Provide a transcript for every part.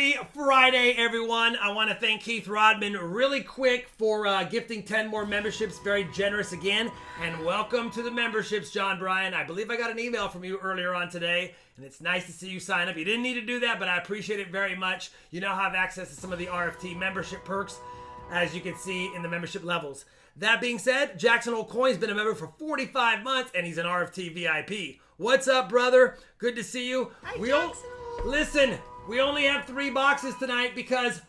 Happy Friday, everyone. I want to thank Keith Rodman really quick for gifting 10 more memberships. Very generous again. And welcome to the memberships, John Bryan. I believe I got an email from you earlier on today, and it's nice to see you sign up. You didn't need to do that, but I appreciate it very much. You now have access to some of the RFT membership perks, as you can see in the membership levels. That being said, Jackson Hole Coin's been a member for 45 months, and he's an RFT VIP. What's up, brother? Good to see you. Hi, Jackson. Listen, we only have 3 boxes tonight because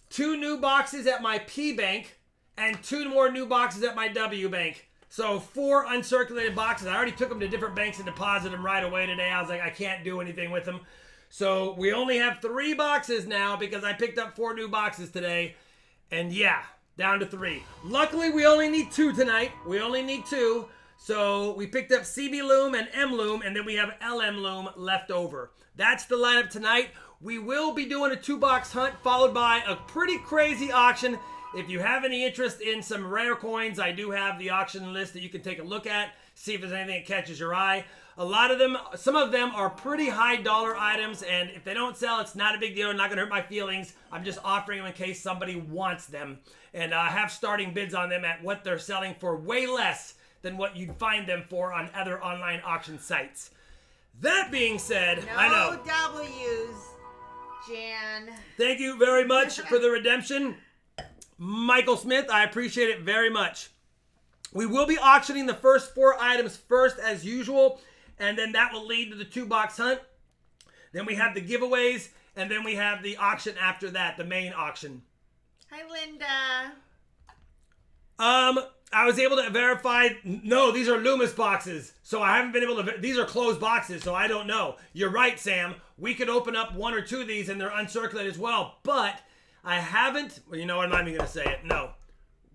2 new boxes at my P bank and 2 more new boxes at my W bank. So 4 uncirculated boxes. I already took them to different banks and deposited them right away today. I was like, I can't do anything with them. So we only have 3 boxes now because I picked up 4 new boxes today. And yeah, down to 3. Luckily, we only need 2 tonight. We only need 2. So we picked up CB Loom and M Loom, and then we have LM Loom left over. That's the lineup tonight. We will be doing a 2-box hunt followed by a pretty crazy auction. If you have any interest in some rare coins, I do have the auction list that you can take a look at, see if there's anything that catches your eye. A lot of them, some of them are pretty high dollar items, and if they don't sell, it's not a big deal. Not going to hurt my feelings. I'm just offering them in case somebody wants them. And I have starting bids on them at what they're selling for way less than what you'd find them for on other online auction sites. That being said, I know. No W's, Jan. Thank you very much for the redemption. Michael Smith, I appreciate it very much. We will be auctioning the first 4 items first as usual, and then that will lead to the 2-box hunt. Then we have the giveaways, and then we have the auction after that, the main auction. Hi, Linda. I was able to verify, no, these are Loomis boxes. So I haven't been able to, these are closed boxes, so I don't know. You're right, Sam. We could open up 1 or 2 of these and they're uncirculated as well. But I haven't, well, you know what, I'm not even going to say it. No,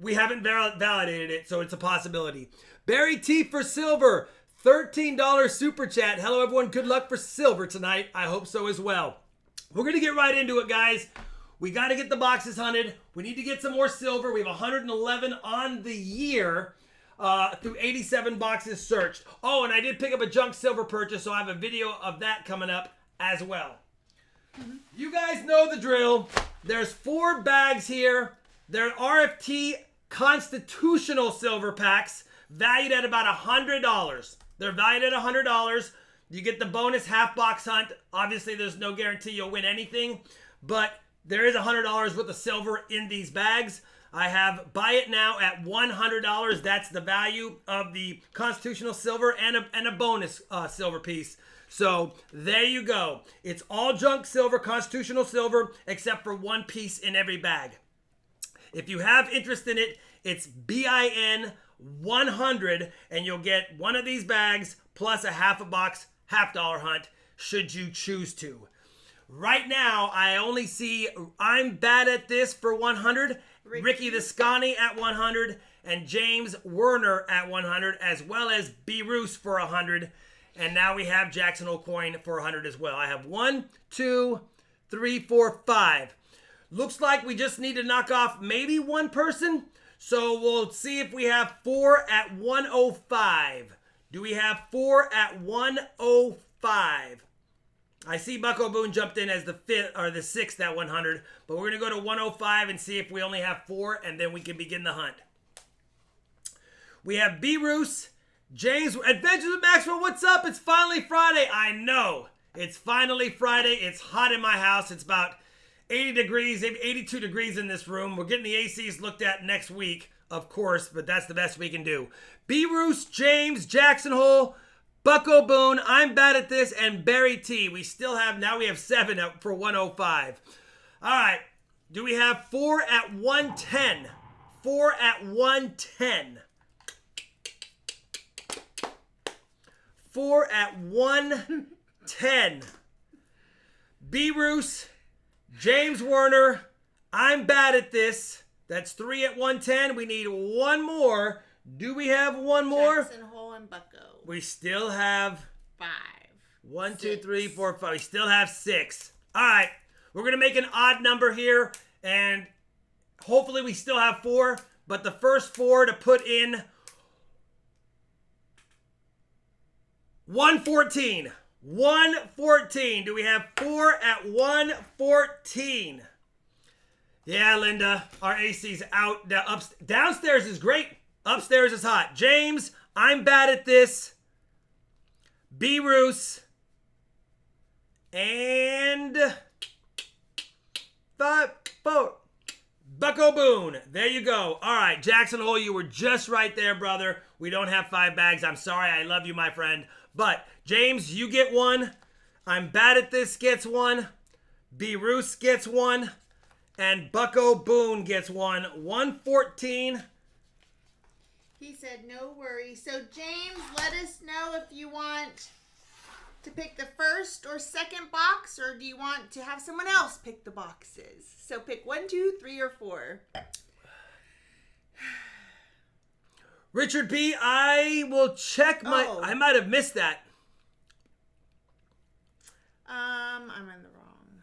we haven't validated it, so it's a possibility. Barry T for silver, $13 super chat. Hello, everyone. Good luck for silver tonight. I hope so as well. We're going to get right into it, guys. We got to get the boxes hunted. We need to get some more silver. We have 111 on the year through 87 boxes searched. Oh, and I did pick up a junk silver purchase, so I have a video of that coming up as well. You guys know the drill. There's 4 bags here. They're RFT constitutional silver packs valued at about $100. They're valued at $100. You get the bonus half box hunt. Obviously, there's no guarantee you'll win anything, but there is $100 worth of silver in these bags. I have buy it now at $100. That's the value of the constitutional silver and a bonus silver piece. So there you go. It's all junk silver, constitutional silver, except for 1 piece in every bag. If you have interest in it, it's BIN 100, and you'll get 1 of these bags plus a half a box, $50 hunt, should you choose to. Right now, I only see I'm Bad at This for 100, Ricky the Scotty at 100, and James Werner at 100, as well as B. Roos for 100. And now we have Jackson Hole Coin for 100 as well. I have 1, 2, 3, 4, 5. Looks like we just need to knock off maybe 1 person. So we'll see if we have 4 at 105. Do we have 4 at 105? I see Bucko Boone jumped in as the 5th or the 6th at 100, but we're going to go to 105 and see if we only have 4, and then we can begin the hunt. We have B. Roos, James, Adventures with Maxwell. What's up? It's finally Friday. I know. It's finally Friday. It's hot in my house. It's about 80 degrees, maybe 82 degrees in this room. We're getting the ACs looked at next week, of course, but that's the best we can do. B. Roos, James, Jackson Hole, Bucko Boone, I'm Bad at This, and Barry T. We still have, now we have 7 up for 105. All right. Do we have 4 at 110? 4 at 110. 4 at 110. B. Roos, James Werner, I'm Bad at This. That's 3 at 110. We need 1 more. Do we have 1 more? Jackson Hole and Bucko. We still have 5. 1, 2, 3, 4, 5. We still have 6. All right. We're going to make an odd number here, and hopefully we still have 4, but the first 4 to put in 114. 114. Do we have 4 at 114? Yeah, Linda, our AC's out. Downstairs is great. Upstairs is hot. James, I'm bad at this. B-Roos. And 5, 4. Bucko Boone. There you go. All right, Jackson Hole, you were just right there, brother. We don't have 5 bags. I'm sorry. I love you, my friend. But, James, you get 1. I'm bad at this gets 1. B-Roos gets 1. And Bucko Boone gets 1. 114. He said no worries. So, James, let us know if you want to pick the first or second box, or do you want to have someone else pick the boxes? So pick 1, 2, 3, or 4. Richard P., I will check my... Oh. I might have missed that. I'm in the wrong.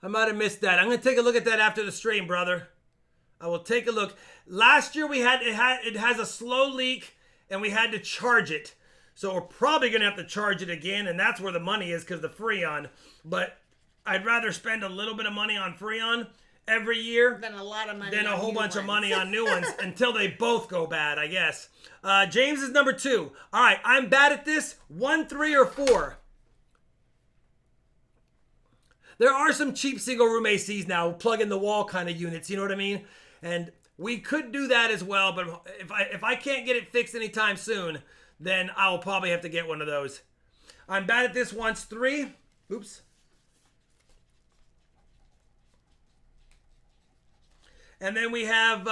I might have missed that. I'm going to take a look at that after the stream, brother. I will take a look. Last year, it has a slow leak, and we had to charge it. So we're probably going to have to charge it again, and that's where the money is because the Freon. But I'd rather spend a little bit of money on Freon every year Then a lot of money than a on whole new bunch of ones. money on new ones until they both go bad, I guess. James is number 2. All right, I'm bad at this. 1, 3, or 4. There are some cheap single room ACs now, plug in the wall kind of units, you know what I mean? And we could do that as well, but if I can't get it fixed anytime soon, then I'll probably have to get one of those. I'm bad at this once. 3. Oops. And then we have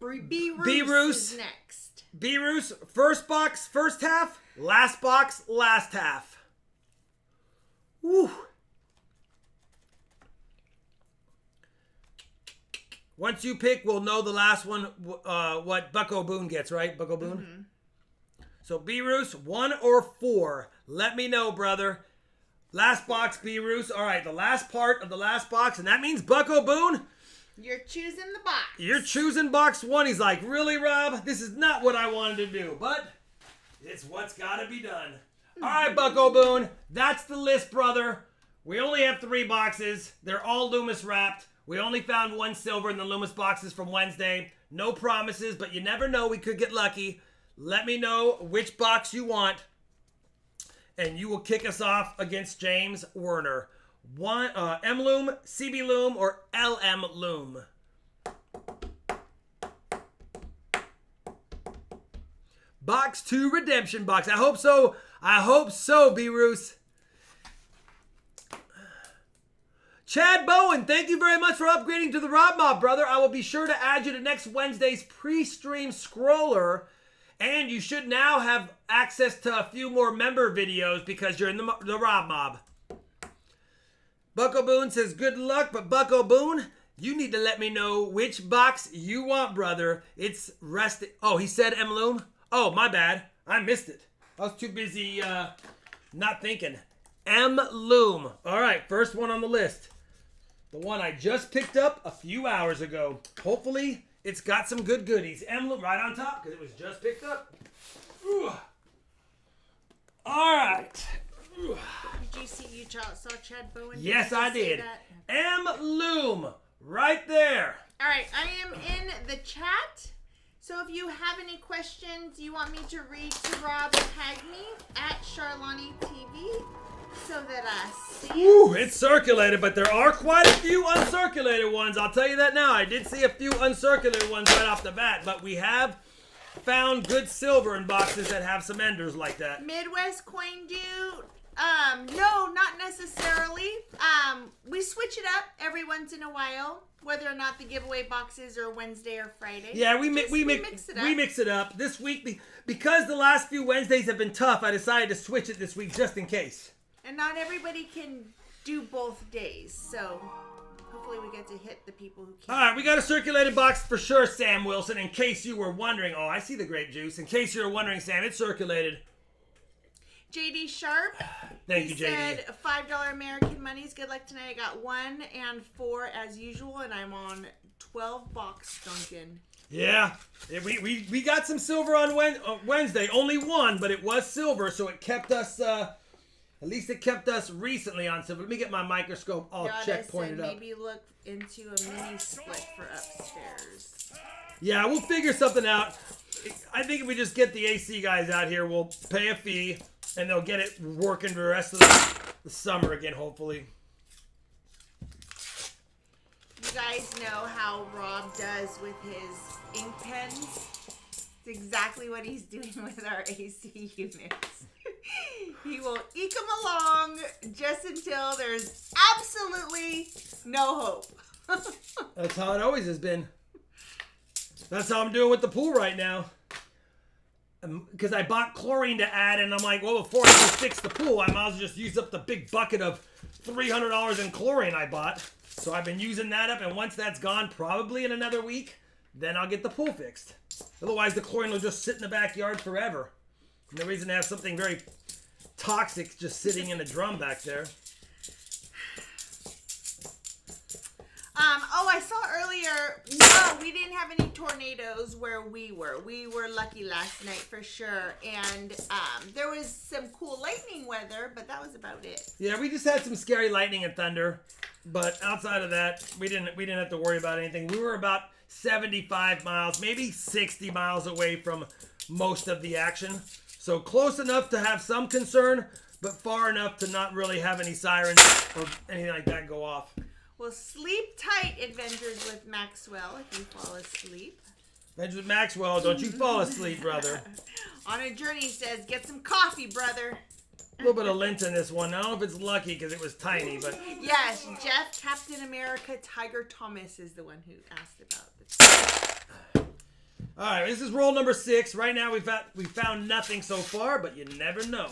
B-Roos is next. B-Roos, first box, first half, last box, last half. Woo. Once you pick, we'll know the last one, what Bucko Boone gets, right? Bucko Boone? Mm-hmm. So, B-Roos, 1 or 4. Let me know, brother. Last box, B-Roos. All right, the last part of the last box, and that means Bucko Boone. You're choosing the box. You're choosing box 1. He's like, really, Rob? This is not what I wanted to do, but it's what's got to be done. All right, Bucko Boone, that's the list, brother. We only have 3 boxes. They're all Loomis wrapped. We only found 1 silver in the Loomis boxes from Wednesday. No promises, but you never know. We could get lucky. Let me know which box you want, and you will kick us off against James Werner. M Loom, CB Loom, or LM Loom. Box 2 redemption box. I hope so. I hope so, B-Roos. Chad Bowen, thank you very much for upgrading to the Rob Mob, brother. I will be sure to add you to next Wednesday's pre-stream scroller. And you should now have access to a few more member videos because you're in the Rob Mob. Bucko Boone says, good luck, but Bucko Boone, you need to let me know which box you want, brother. It's rested. Oh, he said M Loom? Oh, my bad. I missed it. I was too busy not thinking. M Loom. All right, first one on the list. The one I just picked up a few hours ago. Hopefully, it's got some good goodies. M Loom right on top because it was just picked up. Ooh. All right. Ooh. Did you see you saw Chad Bowen? Yes, I did. M Loom right there. All right, I am in the chat. So if you have any questions you want me to read to Rob, tag me at Charlani TV so that I see it. Ooh, it's circulated, but there are quite a few uncirculated ones. I'll tell you that now. I did see a few uncirculated ones right off the bat, but we have found good silver in boxes that have some enders like that. Midwest Coin Dude. No, not necessarily. We switch it up every once in a while, whether or not the giveaway boxes are Wednesday or Friday. Yeah, we mix it up. This week, because the last few Wednesdays have been tough, I decided to switch it this week just in case. And not everybody can do both days, so hopefully we get to hit the people who can. All right, we got a circulated box for sure, Sam Wilson, in case you were wondering. Oh, I see the grape juice. In case you were wondering, Sam, it's circulated. JD Sharp. Thank you, JD. He said $5 American monies. Good luck tonight. I got 1 and 4 as usual, and I'm on 12 box Duncan. Yeah. We got some silver on Wednesday. Only one, but it was silver, so it kept us, at least it kept us recently on silver. Let me get my microscope all pointed up. Maybe look into a mini split for upstairs. Yeah, we'll figure something out. I think if we just get the AC guys out here, we'll pay a fee, and they'll get it working for the rest of the summer again, hopefully. You guys know how Rob does with his ink pens? It's exactly what he's doing with our AC units. He will eke them along just until there's absolutely no hope. That's how it always has been. That's how I'm doing with the pool right now. Because I bought chlorine to add, and I'm like, well, before I can fix the pool, I might as well just use up the big bucket of $300 in chlorine I bought. So I've been using that up, and once that's gone, probably in another week, then I'll get the pool fixed. Otherwise, the chlorine will just sit in the backyard forever. No reason to have something very toxic just sitting in a drum back there. Oh, I saw earlier, no, we didn't have any tornadoes where we were. We were lucky last night for sure. And there was some cool lightning weather, but that was about it. Yeah, we just had some scary lightning and thunder. But outside of that, we didn't have to worry about anything. We were about 75 miles, maybe 60 miles away from most of the action. So close enough to have some concern, but far enough to not really have any sirens or anything like that go off. Well, sleep tight, Adventures with Maxwell, if you fall asleep. Adventures with Maxwell, don't you fall asleep, brother. On a Journey says, get some coffee, brother. A little bit of lint in this one. I don't know if it's lucky because it was tiny, but... Yes, Jeff, Captain America, Tiger Thomas is the one who asked about the... All right, this is roll number 6. Right now, we found nothing so far, but you never know.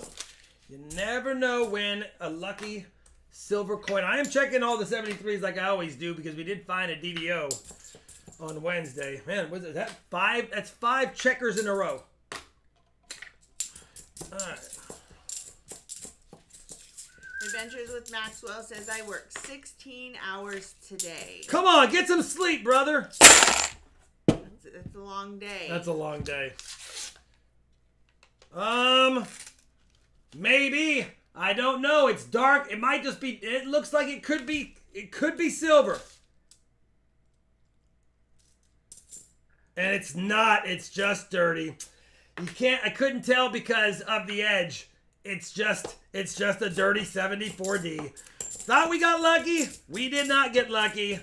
You never know when a lucky silver coin. I am checking all the 73s like I always do because we did find a DDO on Wednesday. Man, was it that 5? That's 5 checkers in a row. All right. Adventures with Maxwell says, I worked 16 hours today. Come on, get some sleep, brother. That's a long day. That's a long day. Maybe. I don't know. It's dark. It might just be. It looks like it could be. It could be silver. And it's not. It's just dirty. You can't. I couldn't tell because of the edge. It's just a dirty 74D. Thought we got lucky. We did not get lucky.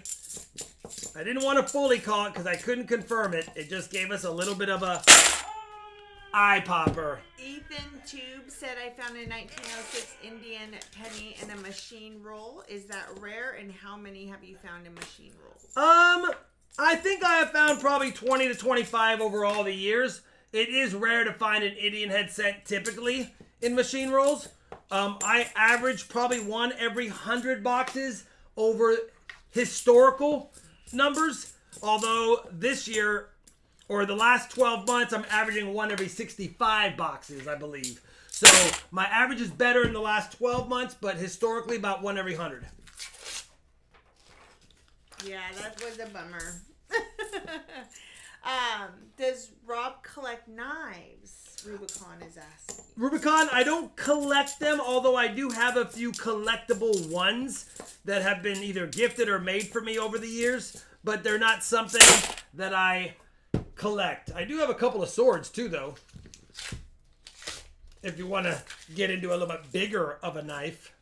I didn't want to fully call it because I couldn't confirm it. It just gave us a little bit of a eye popper. Ethan Tube said, I found a 1906 Indian penny in a machine roll. Is that rare? And how many have you found in machine rolls? I think I have found probably 20 to 25 over all the years. It is rare to find an Indian head cent typically in machine rolls. I average probably one every 100 boxes over historical numbers. Although this year, or the last 12 months, I'm averaging one every 65 boxes, I believe. So my average is better in the last 12 months, but historically about one every 100. Yeah, that was a bummer. Does Rob collect knives? Rubicon is asking. Rubicon, I don't collect them, although I do have a few collectible ones that have been either gifted or made for me over the years, but they're not something that I collect. I do have a couple of swords too, though. If you want to get into a little bit bigger of a knife.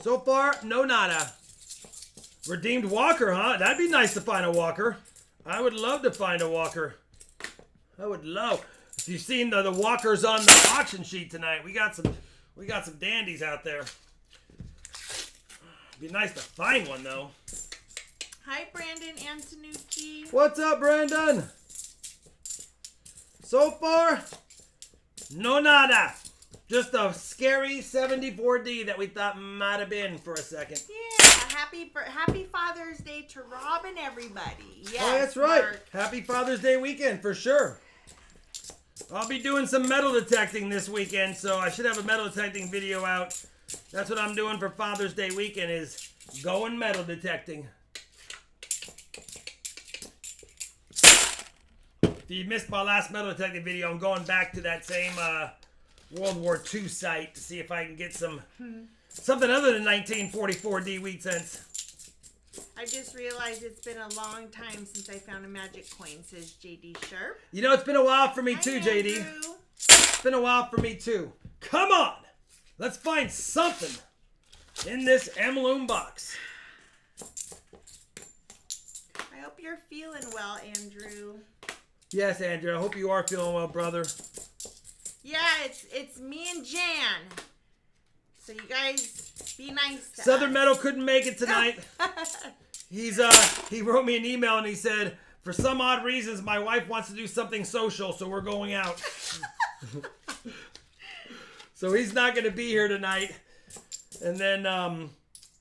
So far, no nada. Redeemed walker, huh? That'd be nice to find a walker. I would love to find a walker. I would love. If you've seen the walkers on the auction sheet tonight, we got some dandies out there. Be nice to find one though. Hi, Brandon Antonucci. What's up, Brandon? So far, no nada. Just a scary 74D that we thought might have been for a second. Yeah, happy Father's Day to Rob and everybody. Yes, oh, that's right. Mark. Happy Father's Day weekend for sure. I'll be doing some metal detecting this weekend, so I should have a metal detecting video out That's what I'm doing for Father's Day weekend is going metal detecting. If you missed my last metal detecting video, I'm going back to that same World War II site to see if I can get something other than 1944 D wheat cents. I just realized it's been a long time since I found a magic coin, says JD Sharp. You know, it's been a while for me too, Hi, JD. Andrew. It's been a while for me too. Come on! Let's find something in this heirloom box. I hope you're feeling well, Andrew. Yes, Andrew. I hope you are feeling well, brother. Yeah, it's me and Jan. So you guys be nice to Southern us. Metal couldn't make it tonight. He wrote me an email and he said, for some odd reasons, my wife wants to do something social, so we're going out. So he's not going to be here tonight. And then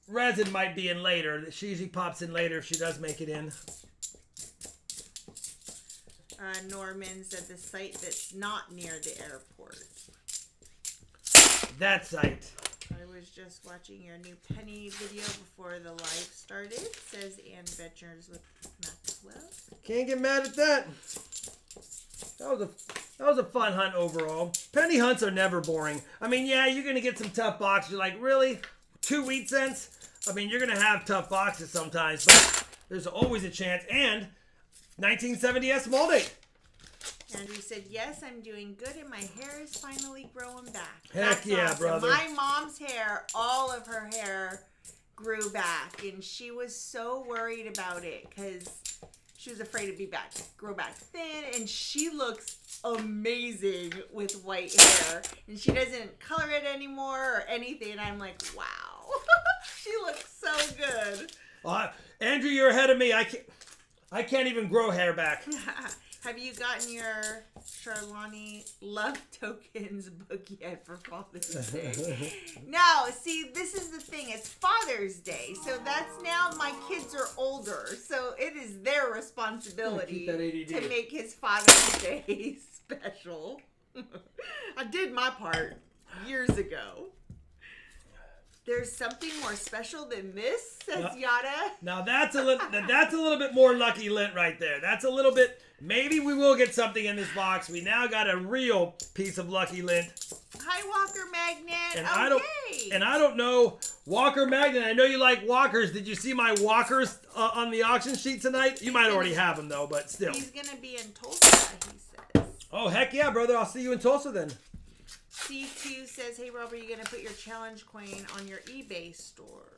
Resin might be in later. She usually pops in later if she does make it in. Norman said the site that's not near the airport. That site. I was just watching your new Penny video before the live started. Says Ann Betchers with Maxwell. Can't get mad at that. That was a fun hunt overall. Penny hunts are never boring. I mean, yeah, you're going to get some tough boxes. You're like, really? 2 wheat cents? I mean, you're going to have tough boxes sometimes, but there's always a chance. And 1970 small date. Andrew said, yes, I'm doing good and my hair is finally growing back. Heck That's yeah, awesome. brother. My mom's hair, all of her hair grew back and she was so worried about it because she was afraid to grow back thin, and she looks amazing with white hair and she doesn't color it anymore or anything. And I'm like, wow, she looks so good. Andrew, you're ahead of me. I can't even grow hair back. Have you gotten your Charlani Love Tokens book yet for Father's Day? No, see, this is the thing. It's Father's Day. So that's now my kids are older. So it is their responsibility to make his Father's Day special. I did my part years ago. There's something more special than this, says Yada. Now that's a little bit more lucky lint right there. That's a little bit. Maybe we will get something in this box. We now got a real piece of lucky lint. Hi, Walker Magnet. And yay. I don't know, Walker Magnet. I know you like walkers. Did you see my walkers on the auction sheet tonight? You might already have them though, but still. He's gonna be in Tulsa, he says. Oh heck yeah, brother! I'll see you in Tulsa then. C2 says, hey, Rob, are you going to put your challenge coin on your eBay store?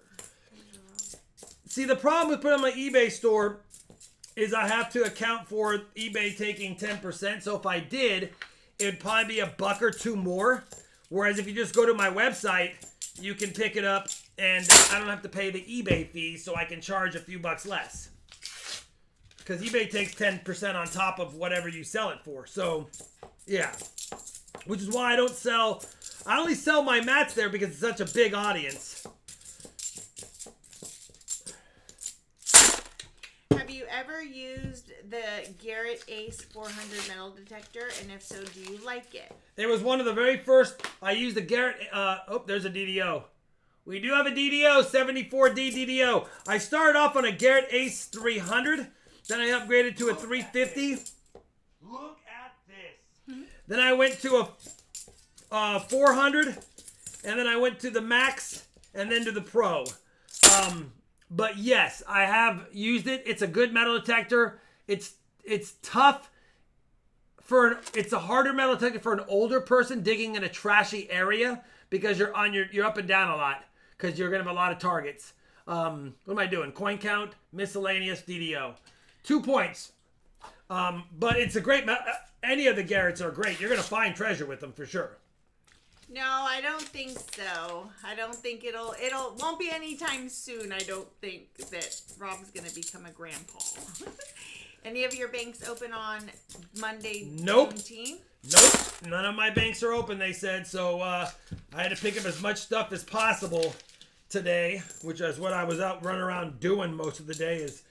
See, the problem with putting on my eBay store is I have to account for eBay taking 10%. So if I did, it'd probably be $1 or $2 more. Whereas if you just go to my website, you can pick it up and I don't have to pay the eBay fee, so I can charge a few bucks less. Because eBay takes 10% on top of whatever you sell it for. So, yeah. Which is why I only sell my mats there because it's such a big audience. Have you ever used the Garrett Ace 400 metal detector? And if so, do you like it? It was one of the very first. I used the Garrett. There's a DDO. We do have a DDO, 74D DDO. I started off on a Garrett Ace 300. Then I upgraded to a 350. Look at this. Then I went to a 400, and then I went to the Max, and then to the Pro. But yes, I have used it. It's a good metal detector. It's tough it's a harder metal detector for an older person digging in a trashy area because you're up and down a lot because you're gonna have a lot of targets. What am I doing? Coin count, miscellaneous, DDO. 2 points. But it's a great. Any of the Garretts are great. You're gonna find treasure with them for sure. No, I don't think so. I don't think it'll won't be anytime soon. I don't think that Rob's gonna become a grandpa. Any of your banks open on Monday? Nope. 17th? Nope. None of my banks are open. They said so. I had to pick up as much stuff as possible today, which is what I was out running around doing most of the day. Is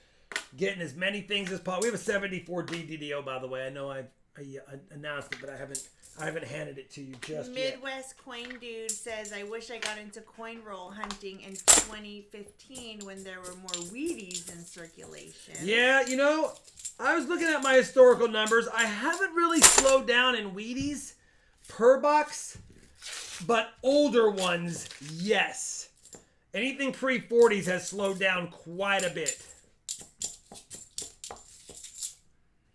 getting as many things as possible. We have a 74D DDO, by the way. I know I announced it, but I haven't handed it to you just yet. Midwest Coin Dude says, I wish I got into coin roll hunting in 2015 when there were more Wheaties in circulation. Yeah, you know, I was looking at my historical numbers. I haven't really slowed down in Wheaties per box, but older ones, yes. Anything pre-40s has slowed down quite a bit.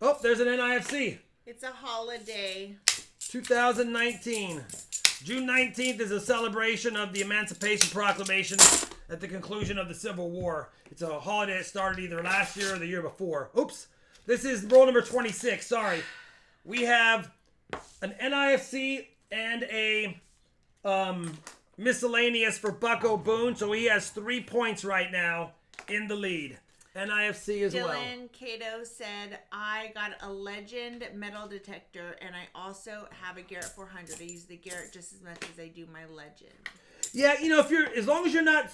Oh, there's an NIFC. It's a holiday. 2019. June 19th is a celebration of the Emancipation Proclamation at the conclusion of the Civil War. It's a holiday that started either last year or the year before. Oops. This is roll number 26. Sorry. We have an NIFC and a miscellaneous for Bucko Boone. So he has 3 points right now in the lead. NIFC as well. Dylan Cato said, I got a Legend metal detector and I also have a Garrett 400. I use the Garrett just as much as I do my Legend. Yeah, you know, as long as you're not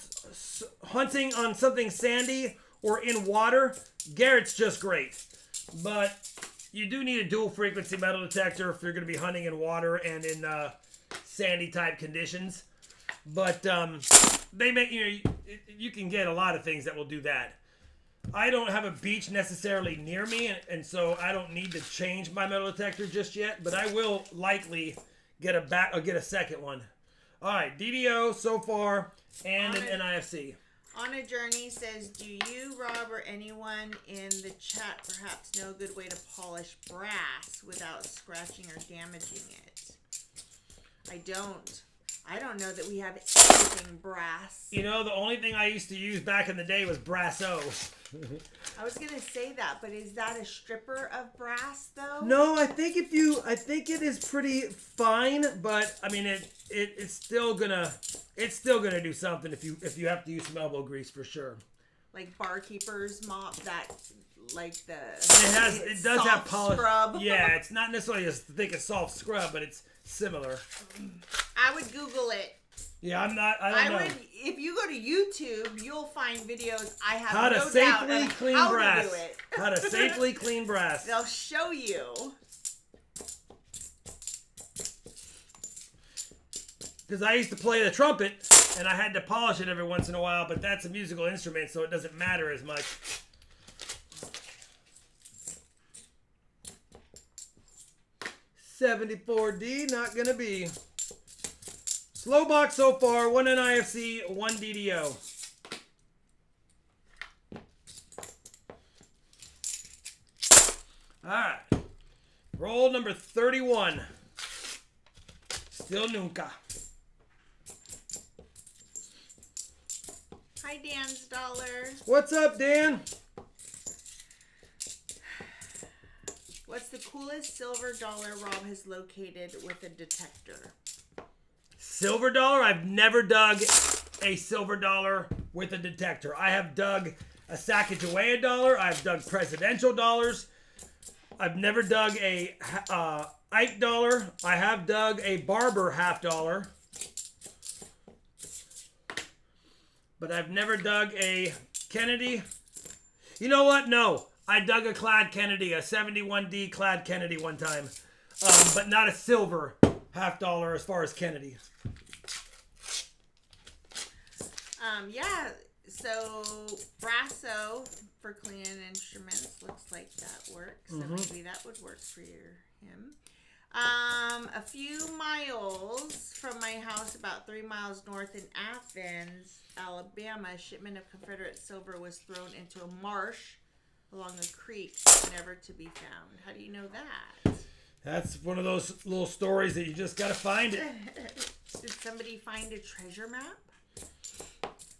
hunting on something sandy or in water, Garrett's just great. But you do need a dual frequency metal detector if you're going to be hunting in water and in sandy type conditions. But they make, you can get a lot of things that will do that. I don't have a beach necessarily near me, and so I don't need to change my metal detector just yet, but I will likely get a second one. All right, DDO so far, and an NIFC. On a Journey says, do you, Rob, or anyone in the chat perhaps know a good way to polish brass without scratching or damaging it? I don't know that we have anything brass. You know, the only thing I used to use back in the day was Brasso. I was gonna say that, but is that a stripper of brass though? No, I think it is pretty fine, but I mean it's still gonna do something if you have to use some elbow grease for sure. Like barkeeper's mop, that like the it does have polish scrub. Yeah, it's not necessarily as thick as soft scrub, but it's similar. I would Google it. Yeah, I don't know. If you go to YouTube, you'll find videos. I have how to no safely doubt clean how brass. to do it. How to safely clean brass. They'll show you. Because I used to play the trumpet, and I had to polish it every once in a while, but that's a musical instrument, so it doesn't matter as much. $74D, not gonna be. Slow box so far, 1 NIFC, 1 DDO. Alright. Roll number 31. Still nunca. Hi, Dan's Dollar. What's up, Dan? What's the coolest silver dollar Rob has located with a detector? Silver dollar? I've never dug a silver dollar with a detector. I have dug a Sacagawea dollar. I've dug presidential dollars. I've never dug a Ike dollar. I have dug a Barber half dollar. But I've never dug a Kennedy. You know what? No. I dug a clad Kennedy, a 71D clad Kennedy one time. But not a silver half dollar as far as Kennedy. Yeah, so Brasso for cleaning instruments looks like that works. So maybe that would work for him. A few miles from my house, about 3 miles north in Athens, Alabama, a shipment of Confederate silver was thrown into a marsh along a creek, never to be found. How do you know that? That's one of those little stories that you just gotta find it. Did somebody find a treasure map?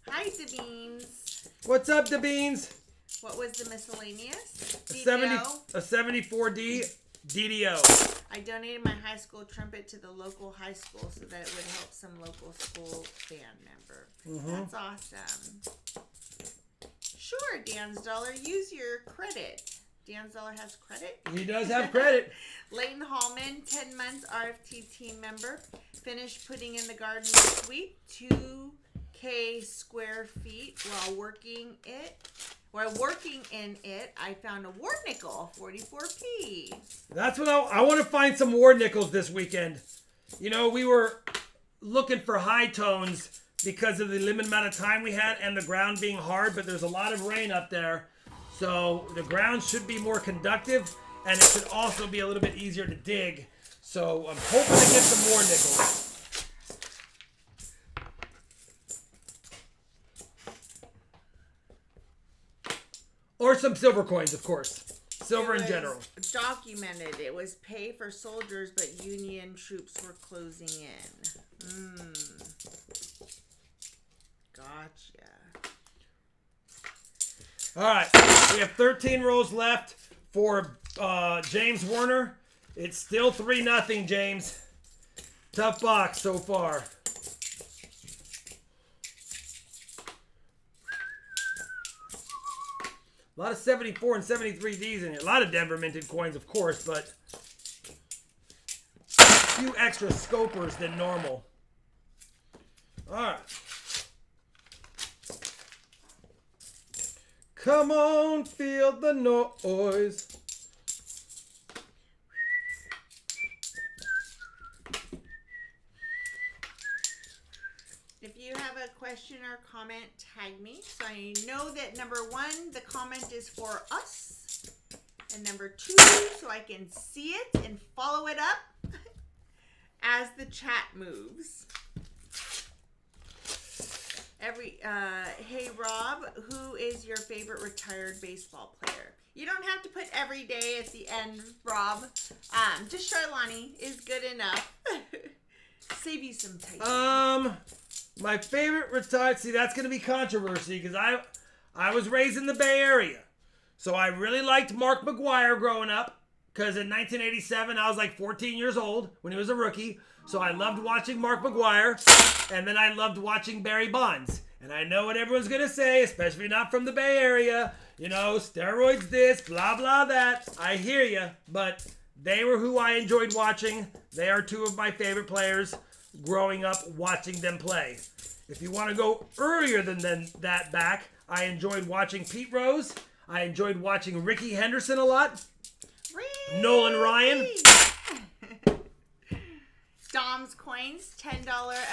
Hi, DeBeans. What's up, DeBeans? What was the miscellaneous? A 74D DDO. I donated my high school trumpet to the local high school so that it would help some local school band member. That's awesome. Sure, Dan's Dollar. Use your credit. Dan's Dollar has credit? He does have credit. Leighton Hallman, 10 months RFT team member. Finished putting in the garden this week. 2K square feet while working it. While working in it, I found a ward nickel, 44p. That's what I want to find some ward nickels this weekend. You know, we were looking for high tones because of the limited amount of time we had and the ground being hard, but there's a lot of rain up there. So the ground should be more conductive, and it should also be a little bit easier to dig. So I'm hoping to get some more nickels. Or some silver coins, of course. Silver in general. Documented. It was pay for soldiers, but Union troops were closing in. Gotcha. All right. We have 13 rolls left for James Warner. It's still 3-0, James. Tough box so far. A lot of 74 and 73 Ds in it. A lot of Denver minted coins, of course, but a few extra scopers than normal. All right. Come on, feel the noise. If you have a question or comment, tag me so I know that number 1, the comment is for us, and number 2, so I can see it and follow it up as the chat moves. Hey Rob, who is your favorite retired baseball player? You don't have to put every day at the end, Rob. Just Charlani is good enough. Save you some time. My favorite retired, see, that's going to be controversy because I was raised in the Bay Area. So I really liked Mark McGwire growing up because in 1987, I was like 14 years old when he was a rookie. So I loved watching Mark McGwire, and then I loved watching Barry Bonds. And I know what everyone's going to say, especially not from the Bay Area. You know, steroids this, blah, blah, that. I hear you, but they were who I enjoyed watching. They are 2 of my favorite players growing up watching them play. If you want to go earlier than that back, I enjoyed watching Pete Rose. I enjoyed watching Ricky Henderson a lot. Nolan Ryan. Dom's Coins, $10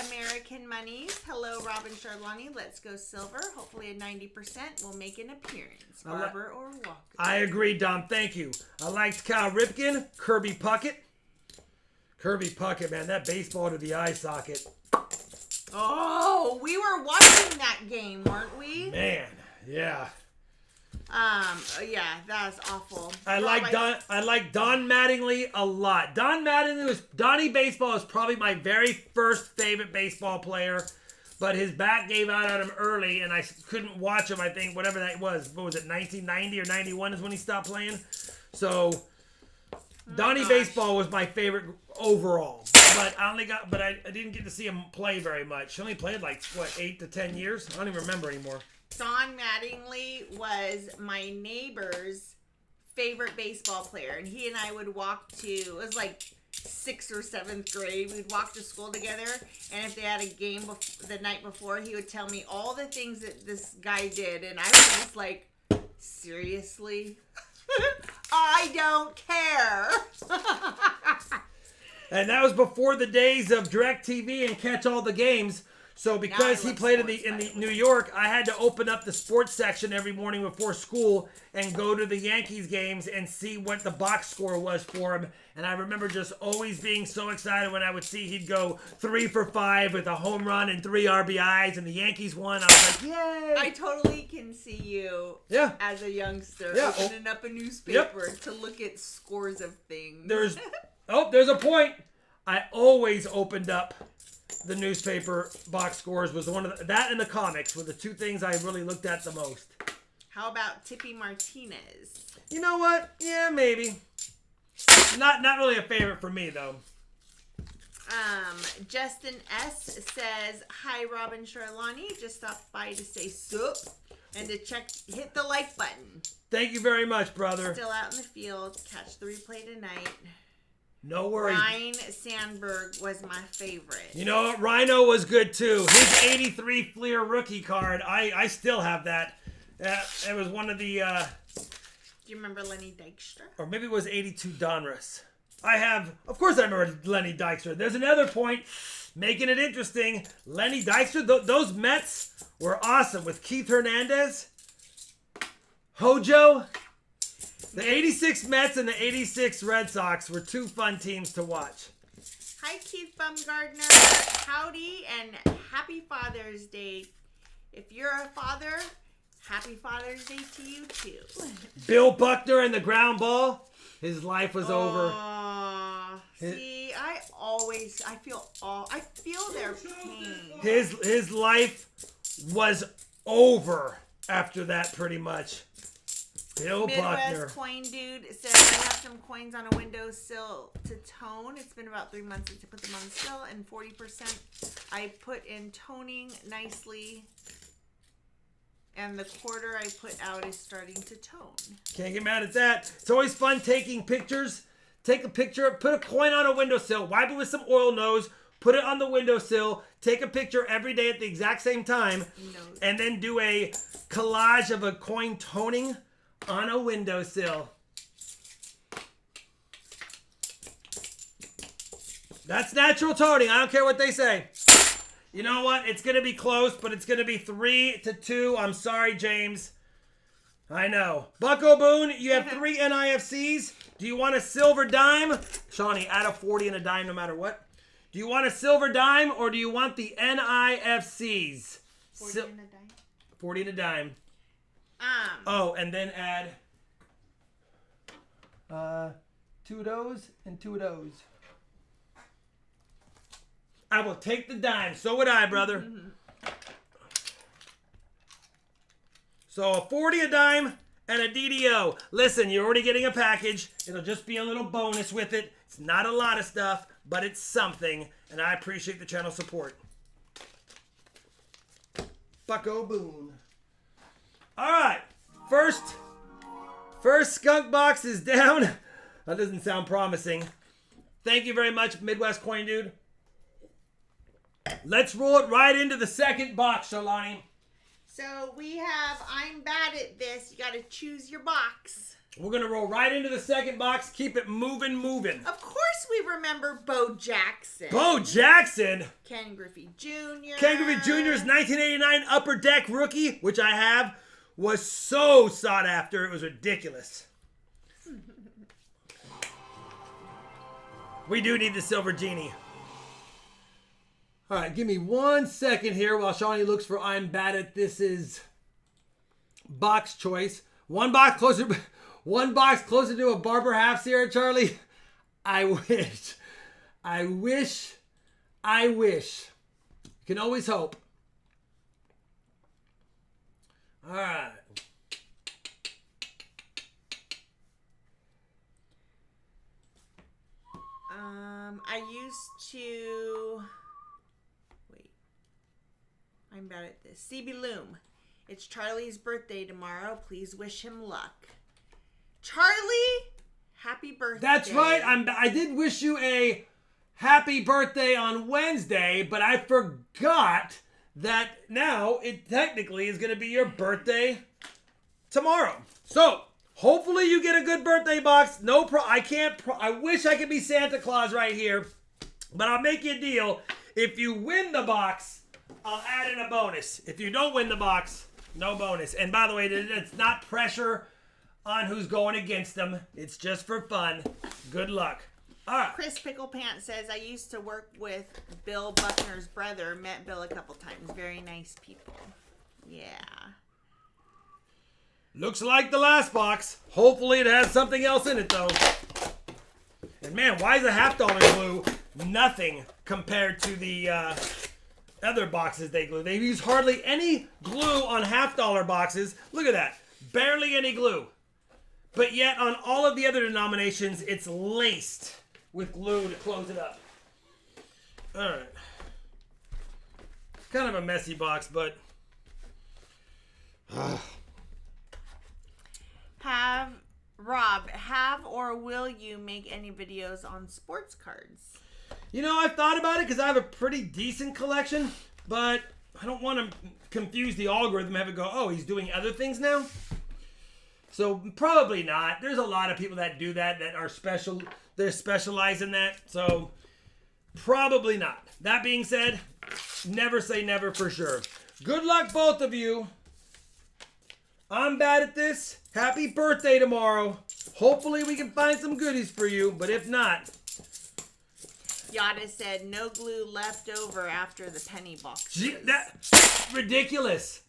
American monies. Hello, Robin Charlani. Let's go silver. Hopefully a 90% will make an appearance. Barber or Walker. I agree, Dom. Thank you. I liked Cal Ripken, Kirby Puckett. Kirby Puckett, man, that baseball to the eye socket. Oh, we were watching that game, weren't we? Man, yeah. Yeah, that was awful. I like Don Mattingly a lot. Donnie Baseball is probably my very first favorite baseball player, but his back gave out on him early, and I couldn't watch him. I think whatever that was. What was it? 1990 or 91 is when he stopped playing. So Donnie Baseball was my favorite overall, but I didn't get to see him play very much. He only played like 8 to 10 years. I don't even remember anymore. Don Mattingly was my neighbor's favorite baseball player, and he and I would walk to, it was like 6th or 7th grade, we'd walk to school together, and if they had a game the night before, he would tell me all the things that this guy did, and I was just like, seriously? I don't care. And that was before the days of DirecTV and catch all the games. So because he played in New York, I had to open up the sports section every morning before school and go to the Yankees games and see what the box score was for him. And I remember just always being so excited when I would see he'd go 3 for 5 with a home run and 3 RBIs, and the Yankees won. I was like, yay! I totally can see you as a youngster opening up a newspaper to look at scores of things. There's a point. I always opened up the newspaper box scores. Was one of that and the comics were the 2 things I really looked at the most. How about Tippy Martinez? You know what? Yeah, maybe. Not really a favorite for me though. Justin S says, "Hi, Robin Charlani. Just stopped by to say sup and to hit the like button. Thank you very much, brother. Still out in the field. Catch the replay tonight." No worries. Ryan Sandberg was my favorite. You know what? Rhino was good too. His 83 Fleer rookie card, I still have that. It was one of the, Do you remember Lenny Dykstra? or maybe it was 82 Donruss. Of course I remember Lenny Dykstra. There's another point making it interesting. Lenny Dykstra, those Mets were awesome with Keith Hernandez, Hojo. The 86 Mets and the 86 Red Sox were two fun teams to watch. Hi, Keith Bumgardner. Howdy and happy Father's Day. If you're a father, happy Father's Day to you too. Bill Buckner and the ground ball. His life was over. See, I feel their pain. His life was over after that, pretty much. Bill Buckner. Midwest Coin Dude says I have some coins on a windowsill to tone. It's been about 3 months since I put them on the sill, and 40% I put in toning nicely, and the quarter I put out is starting to tone. Can't get mad at that. It's always fun taking pictures. Take a picture, put a coin on a windowsill, wipe it with some oil nose, put it on the windowsill, take a picture every day at the exact same time, and then do a collage of a coin toning on a windowsill. That's natural toning. I don't care what they say. You know what? It's going to be close, but it's going to be 3-2. I'm sorry, James. I know. Bucko Boone, you have 3 NIFCs. Do you want a silver dime? Shawnee, add a 40 and a dime no matter what. Do you want a silver dime or do you want the NIFCs? 40 and a dime. 40 and a dime. And then add 2 of those and 2 of those. I will take the dime. So would I, brother. So a 40 a dime and a DDO. Listen, you're already getting a package. It'll just be a little bonus with it. It's not a lot of stuff, but it's something. And I appreciate the channel support. Bucko Boone. All right. First skunk box is down. That doesn't sound promising. Thank you very much, Midwest Coin Dude. Let's roll it right into the second box, Shalani. So we have I'm bad at this. You got to choose your box. We're going to roll right into the second box. Keep it moving. Of course we remember Bo Jackson. Bo Jackson. Ken Griffey Jr. Ken Griffey Jr.'s 1989 Upper Deck rookie, which I have, was so sought after. It was ridiculous. We do need the Silver Genie. All right, give me 1 second here while Shawnee looks for I'm bad at this's box choice. One box closer to a Barber half here, Charlie. I wish. You can always hope. All right. I used to... Wait. I'm bad at this. CB Loom. It's Charlie's birthday tomorrow. Please wish him luck. Charlie, happy birthday. That's right. I did wish you a happy birthday on Wednesday, but I forgot that now it technically is going to be your birthday tomorrow. So, hopefully you get a good birthday box. I wish I could be Santa Claus right here, but I'll make you a deal. If you win the box, I'll add in a bonus. If you don't win the box, no bonus. And by the way, it's not pressure on who's going against them. It's just for fun. Good luck. All right. Chris Picklepants says, I used to work with Bill Buckner's brother. Met Bill a couple times. Very nice people. Yeah. Looks like the last box. Hopefully it has something else in it, though. And man, why is a half dollar glue nothing compared to the other boxes they glue? They use hardly any glue on half dollar boxes. Look at that. Barely any glue. But yet on all of the other denominations, it's laced with glue to close it up. All right. Kind of a messy box, but... Have or will you make any videos on sports cards? You know, I've thought about it because I have a pretty decent collection, but I don't want to confuse the algorithm, have it go, oh, he's doing other things now? So probably not. There's a lot of people that do that are special. They're specialized in that. So probably not. That being said, never say never for sure. Good luck, both of you. I'm bad at this. Happy birthday tomorrow. Hopefully we can find some goodies for you, but if not... Yada said no glue left over after the penny box. That's ridiculous.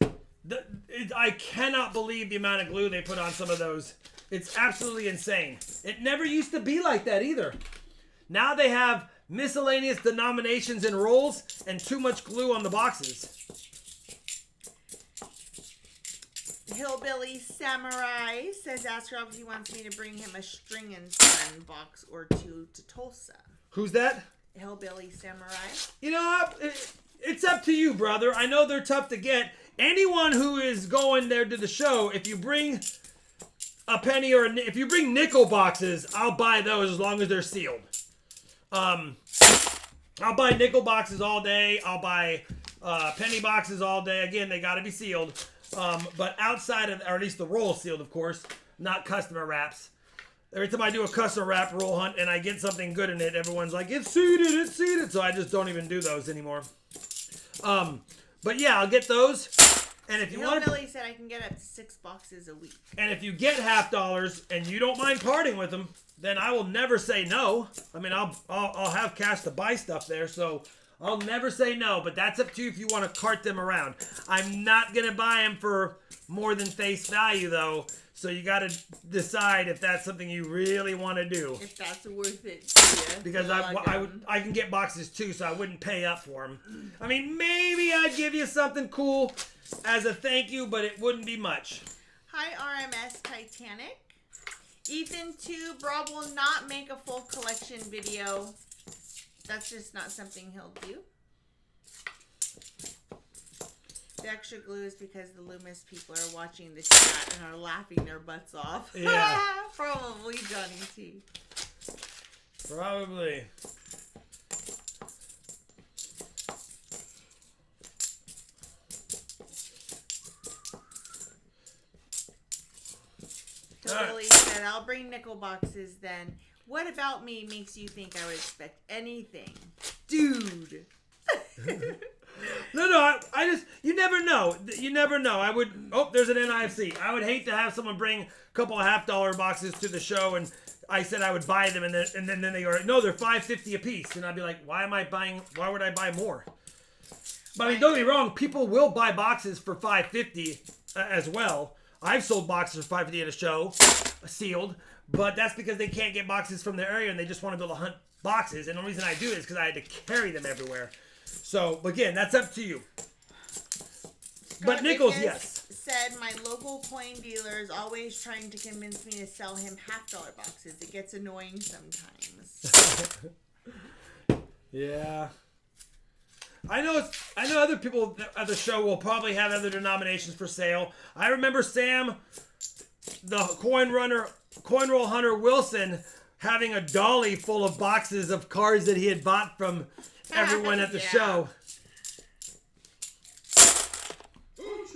I cannot believe the amount of glue they put on some of those. It's absolutely insane. It never used to be like that either. Now they have miscellaneous denominations and rolls and too much glue on the boxes. Hillbilly Samurai says ask Rob if he wants me to bring him a String and Son box or two to Tulsa. Who's that? Hillbilly Samurai. You know, it's up to you, brother. I know they're tough to get. Anyone who is going there to the show, if you bring a penny or if you bring nickel boxes, I'll buy those as long as they're sealed. I'll buy nickel boxes all day. I'll buy penny boxes all day. Again, they got to be sealed. But outside of, or at least the roll sealed, of course, not customer wraps. Every time I do a custom wrap roll hunt and I get something good in it, everyone's like, it's seeded. So I just don't even do those anymore. But yeah, I'll get those. And if you want Hillbilly said I can get up to 6 boxes a week. And if you get $50 and you don't mind parting with them, then I will never say no. I mean, I'll have cash to buy stuff there, so I'll never say no. But that's up to you if you want to cart them around. I'm not gonna buy them for more than face value, though. So you got to decide if that's something you really want to do. If that's worth it to you. Because I can get boxes too, so I wouldn't pay up for them. I mean, maybe I'd give you something cool as a thank you, but it wouldn't be much. Hi, RMS Titanic. Ethan 2, Rob will not make a full collection video. That's just not something he'll do. The extra glue is because the Loomis people are watching the chat and are laughing their butts off. Yeah. Probably Johnny T. Probably. Totally said, I'll bring nickel boxes then. What about me makes you think I would expect anything? Dude. No, I just, you never know. You never know. I would, there's an NIFC. I would hate to have someone bring a couple of $50 boxes to the show and I said I would buy them and then they go, no, they're $5.50 a piece. And I'd be like, why would I buy more? But I mean, don't get me wrong, people will buy boxes for $5.50 as well. I've sold boxes for $5.50 at a show, sealed, but that's because they can't get boxes from their area and they just want to be able to hunt boxes. And the reason I do it is because I had to carry them everywhere. So, again, that's up to you. But nickels, yes. Said my local coin dealer is always trying to convince me to sell him $50 boxes. It gets annoying sometimes. Yeah. I know other people at the show will probably have other denominations for sale. I remember Sam, the coin roll hunter Wilson, having a dolly full of boxes of cards that he had bought from everyone at the show.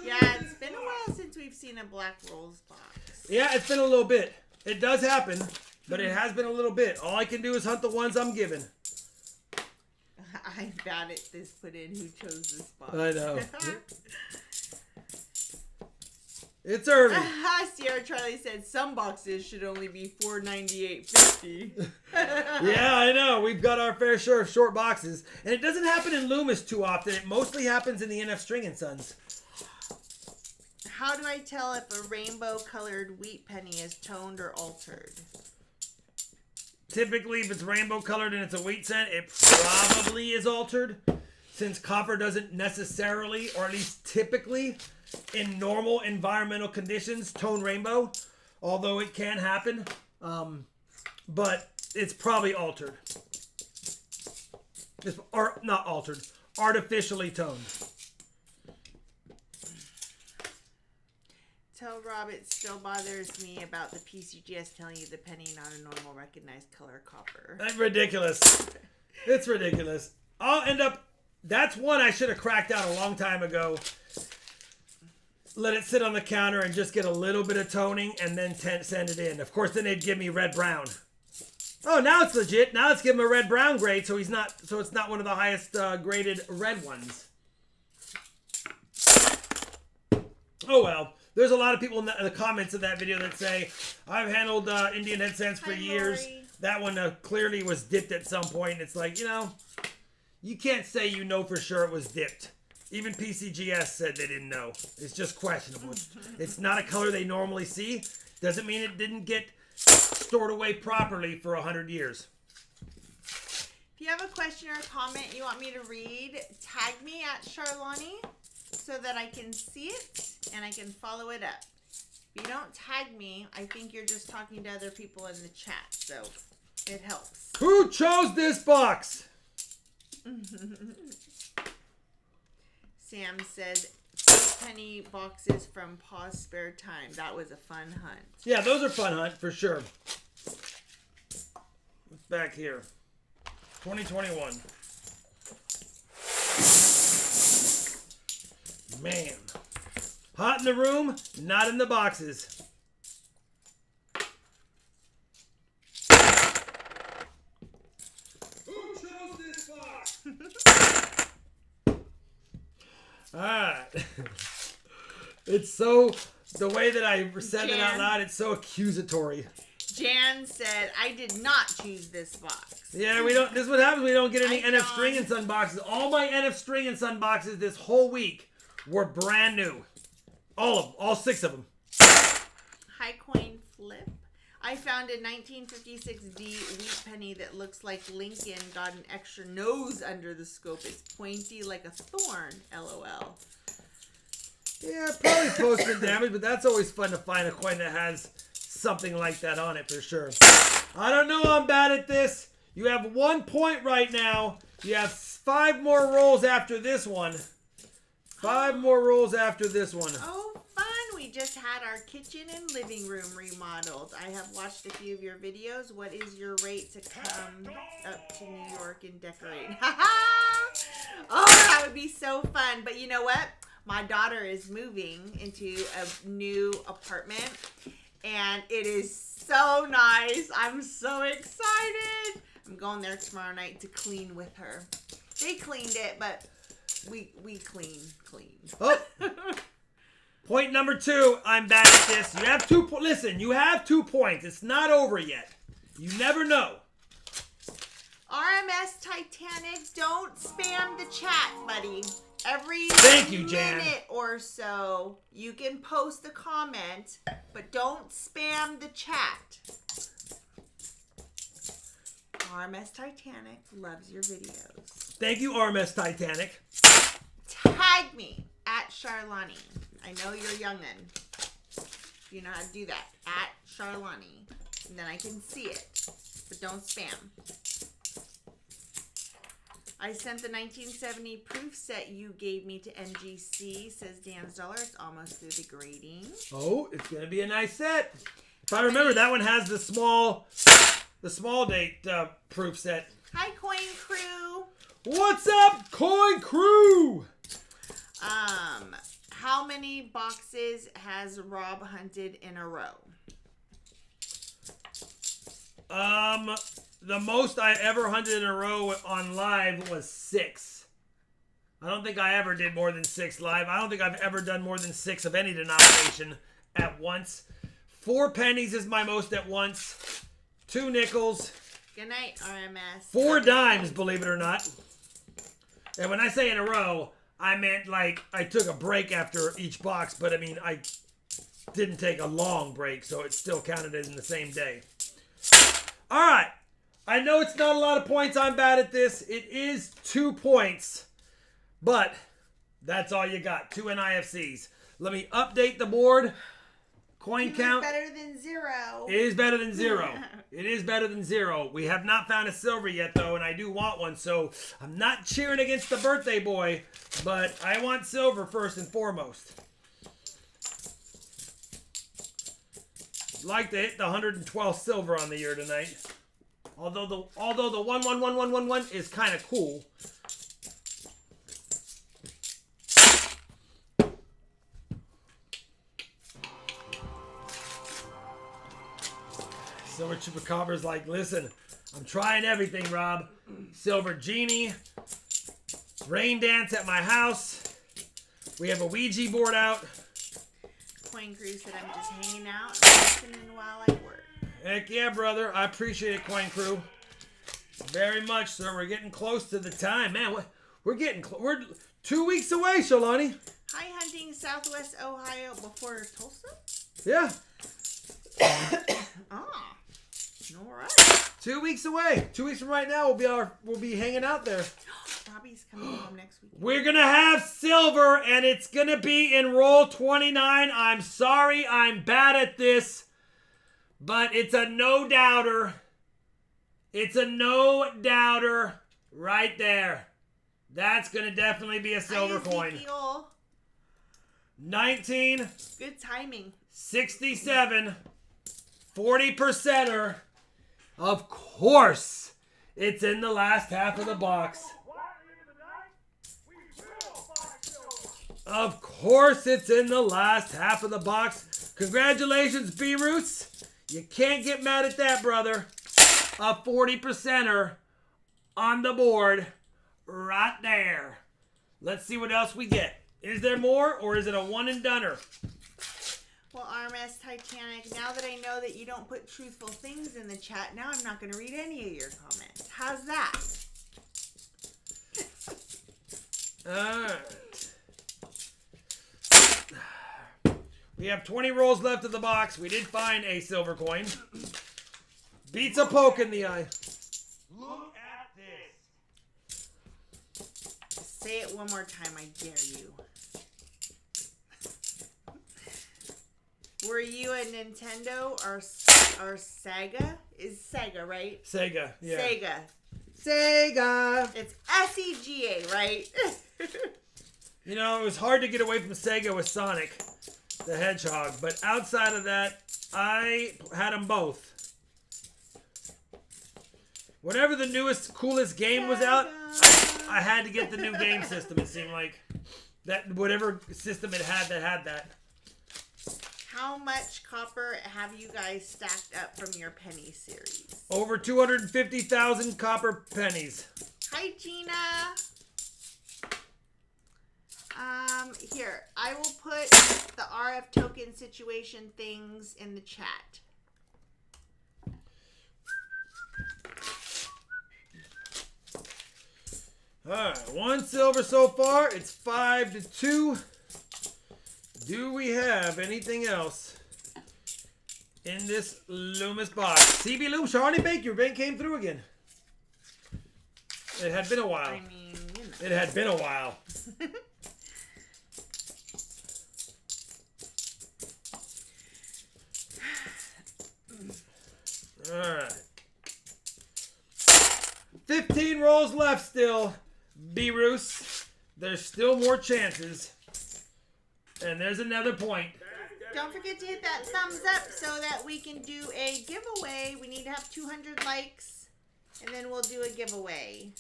Yeah, it's been a while since we've seen a Black Rolls box. Yeah, it's been a little bit. It does happen, but it has been a little bit. All I can do is hunt the ones I'm given. I'm bad at this. Put in who chose this box. I know. It's early. Sierra Charlie said some boxes should only be $4.98.50. Yeah, I know. We've got our fair share of short boxes. And it doesn't happen in Loomis too often. It mostly happens in the NF String and Sons. How do I tell if a rainbow-colored wheat penny is toned or altered? Typically, if it's rainbow colored and it's a wheat cent, it probably is altered. Since copper doesn't necessarily, or at least typically, in normal environmental conditions, tone rainbow, although it can happen, but it's probably altered. Or not altered, artificially toned. Tell Rob it still bothers me about the PCGS telling you the penny not a normal recognized color copper. That's ridiculous. It's ridiculous. I'll end up That's one I should have cracked out a long time ago. Let it sit on the counter and just get a little bit of toning and then send it in. Of course, then they'd give me red-brown. Oh, now it's legit. Now let's give him a red-brown grade, so it's not one of the highest graded red ones. Oh well. There's a lot of people in the comments of that video that say, I've handled Indian head scents for years. Lori. That one clearly was dipped at some point. It's like, you know, you can't say you know for sure it was dipped. Even PCGS said they didn't know. It's just questionable. It's not a color they normally see. Doesn't mean it didn't get stored away properly for 100 years. If you have a question or a comment you want me to read, tag me at Charlani so that I can see it and I can follow it up. If you don't tag me, I think you're just talking to other people in the chat, so it helps. Who chose this box? Sam says, 8 penny boxes from Pa's spare time. That was a fun hunt. Yeah, those are fun hunt for sure. What's back here? 2021. Man. Hot in the room, not in the boxes. Who chose this box? Alright. It's so, the way that I said it out loud, it's so accusatory. Jan said, I did not choose this box. Yeah, we don't, this is what happens, we don't get any I NF don't. String and Sun boxes. All my NF String and Sun boxes this whole week were brand new. All of them, all 6 of them. High coin flip. I found a 1956D wheat penny that looks like Lincoln got an extra nose under the scope. It's pointy like a thorn, LOL. Yeah, probably post-it damage, but that's always fun to find a coin that has something like that on it for sure. I don't know, I'm bad at this. You have 1 point right now. You have 5 more rolls after this one. 5 more rolls after this one. Oh, fun. We just had our kitchen and living room remodeled. I have watched a few of your videos. What is your rate to come up to New York and decorate? Oh, that would be so fun. But you know what? My daughter is moving into a new apartment, and it is so nice. I'm so excited. I'm going there tomorrow night to clean with her. They cleaned it, but we clean. Oh. Point number 2. I'm bad at this. You have 2 listen, you have 2 points. It's not over yet. You never know. RMS Titanic, don't spam the chat, buddy. Every Thank you, Jan. minute or so, you can post a comment, but don't spam the chat. RMS Titanic loves your videos. Thank you, RMS Titanic. Tag me at Charlani. I know you're youngin'. You know how to do that. At Charlani. And then I can see it. But don't spam. I sent the 1970 proof set you gave me to NGC, says Dan's Dollar. It's almost through the grading. Oh, it's going to be a nice set. If I remember, that one has the small date proof set. Hi, Coin Crew. What's up, Coin Crew? How many boxes has Rob hunted in a row? The most I ever hunted in a row on live was 6. I don't think I ever did more than 6 live. I don't think I've ever done more than 6 of any denomination at once. 4 pennies is my most at once. 2 nickels. Good night, RMS. 4 dimes, believe it or not. And when I say in a row, I meant like I took a break after each box, but I mean, I didn't take a long break, so it still counted as in the same day. All right. I know it's not a lot of points. I'm bad at this. It is 2 points, but that's all you got. 2 NIFCs. Let me update the board. Coin count. Better than 0. It is better than 0. It is better than 0. We have not found a silver yet, though, and I do want one, so I'm not cheering against the birthday boy, but I want silver first and foremost. I'd like to hit the 112 silver on the year tonight. Although the 111111 is kind of cool. Silver Chupacabra's like, listen, I'm trying everything, Rob. Silver Genie, rain dance at my house. We have a Ouija board out. Coin Crew said I'm just hanging out and listening while I work. Heck yeah, brother. I appreciate it, Coin Crew. Very much, sir. We're getting close to the time. Man, we're getting we're 2 weeks away, Shalani. Hi, hunting Southwest Ohio before Tulsa? Yeah. Ah. All right. 2 weeks away. 2 weeks from right now, we'll be hanging out there. Robbie's coming home next week. We're gonna have silver, and it's gonna be in roll 29. I'm sorry, I'm bad at this, but it's a no doubter. It's a no doubter right there. That's gonna definitely be a silver coin. 19. Good timing. 67. 40%er. Of course, it's in the last half of the box. Of course, it's in the last half of the box. Congratulations, B-Roots. You can't get mad at that, brother. A 40%er on the board right there. Let's see what else we get. Is there more, or is it a one and doneer? Well, RMS Titanic, now that I know that you don't put truthful things in the chat, now I'm not going to read any of your comments. How's that? Alright. We have 20 rolls left of the box. We did find a silver coin. Beats a poke in the eye. Look at this. Say it one more time, I dare you. Were you a Nintendo or Sega? Is Sega, right? Sega, yeah. Sega. It's S-E-G-A, right? You know, it was hard to get away from Sega with Sonic the Hedgehog, but outside of that, I had them both. Whenever the newest, coolest game was out, I had to get the new game system. It seemed like that whatever system it had that had that. How much copper have you guys stacked up from your penny series? Over 250,000 copper pennies. Hi, Gina. Here, I will put the RF token situation things in the chat. Alright, one silver so far. It's 5-2. Do we have anything else in this Loomis box? CB Loom, Charlie Bake, your bank came through again. It had been a while. I mean, you know. It had been a while. Alright. 15 rolls left still, B-Roos. There's still more chances. And there's another point. Don't forget to hit that thumbs up so that we can do a giveaway. We need to have 200 likes, and then we'll do a giveaway.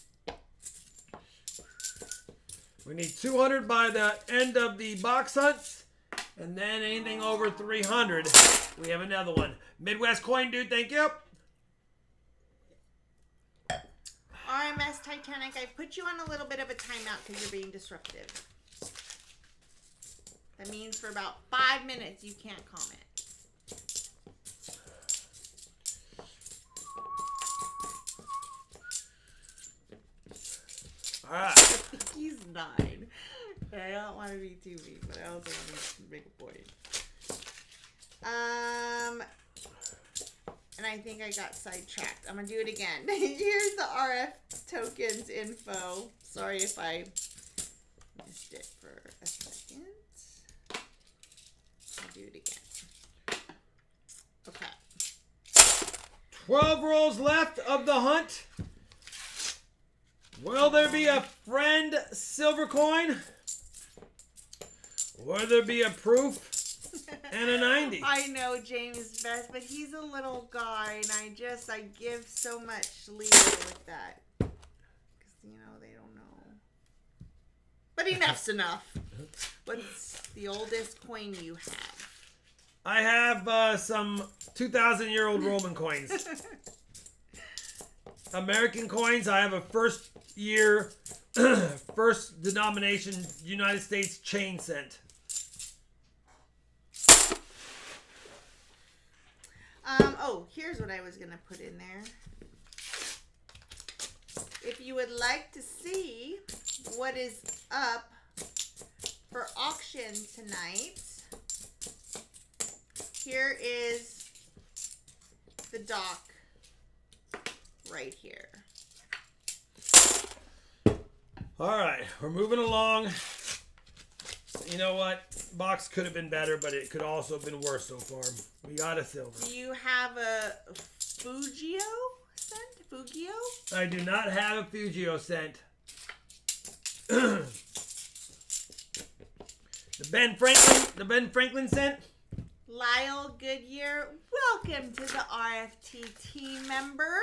We need 200 by the end of the box hunts, and then anything over 300, we have another one. Midwest Coin Dude, thank you. RMS Titanic, I put you on a little bit of a timeout because you're being disruptive. That means for about 5 minutes you can't comment. Alright. He's 9. I don't want to be too mean, but I also want to make a point. And I think I got sidetracked. I'm going to do it again. Here's the RF tokens info. Sorry if I missed it for a second. I'll do it again. Okay. 12 rolls left of the hunt. Will there be a friend silver coin? Will there be a proof and a 90? I know James is best, but he's a little guy, and I give so much leeway with that. Because, you know, they don't know. But enough's enough. What's the oldest coin you have? I have some 2,000-year-old Roman coins. American coins. I have a first denomination United States chain cent. Oh, here's what I was going to put in there. If you would like to see what is up for auction tonight, here is the dock right here. All right, we're moving along. You know what? Box could have been better, but it could also have been worse so far. We got a silver. Do you have a Fugio scent? Fugio? I do not have a Fugio scent. The Ben Franklin scent. Lyle Goodyear, welcome to the RFT team member.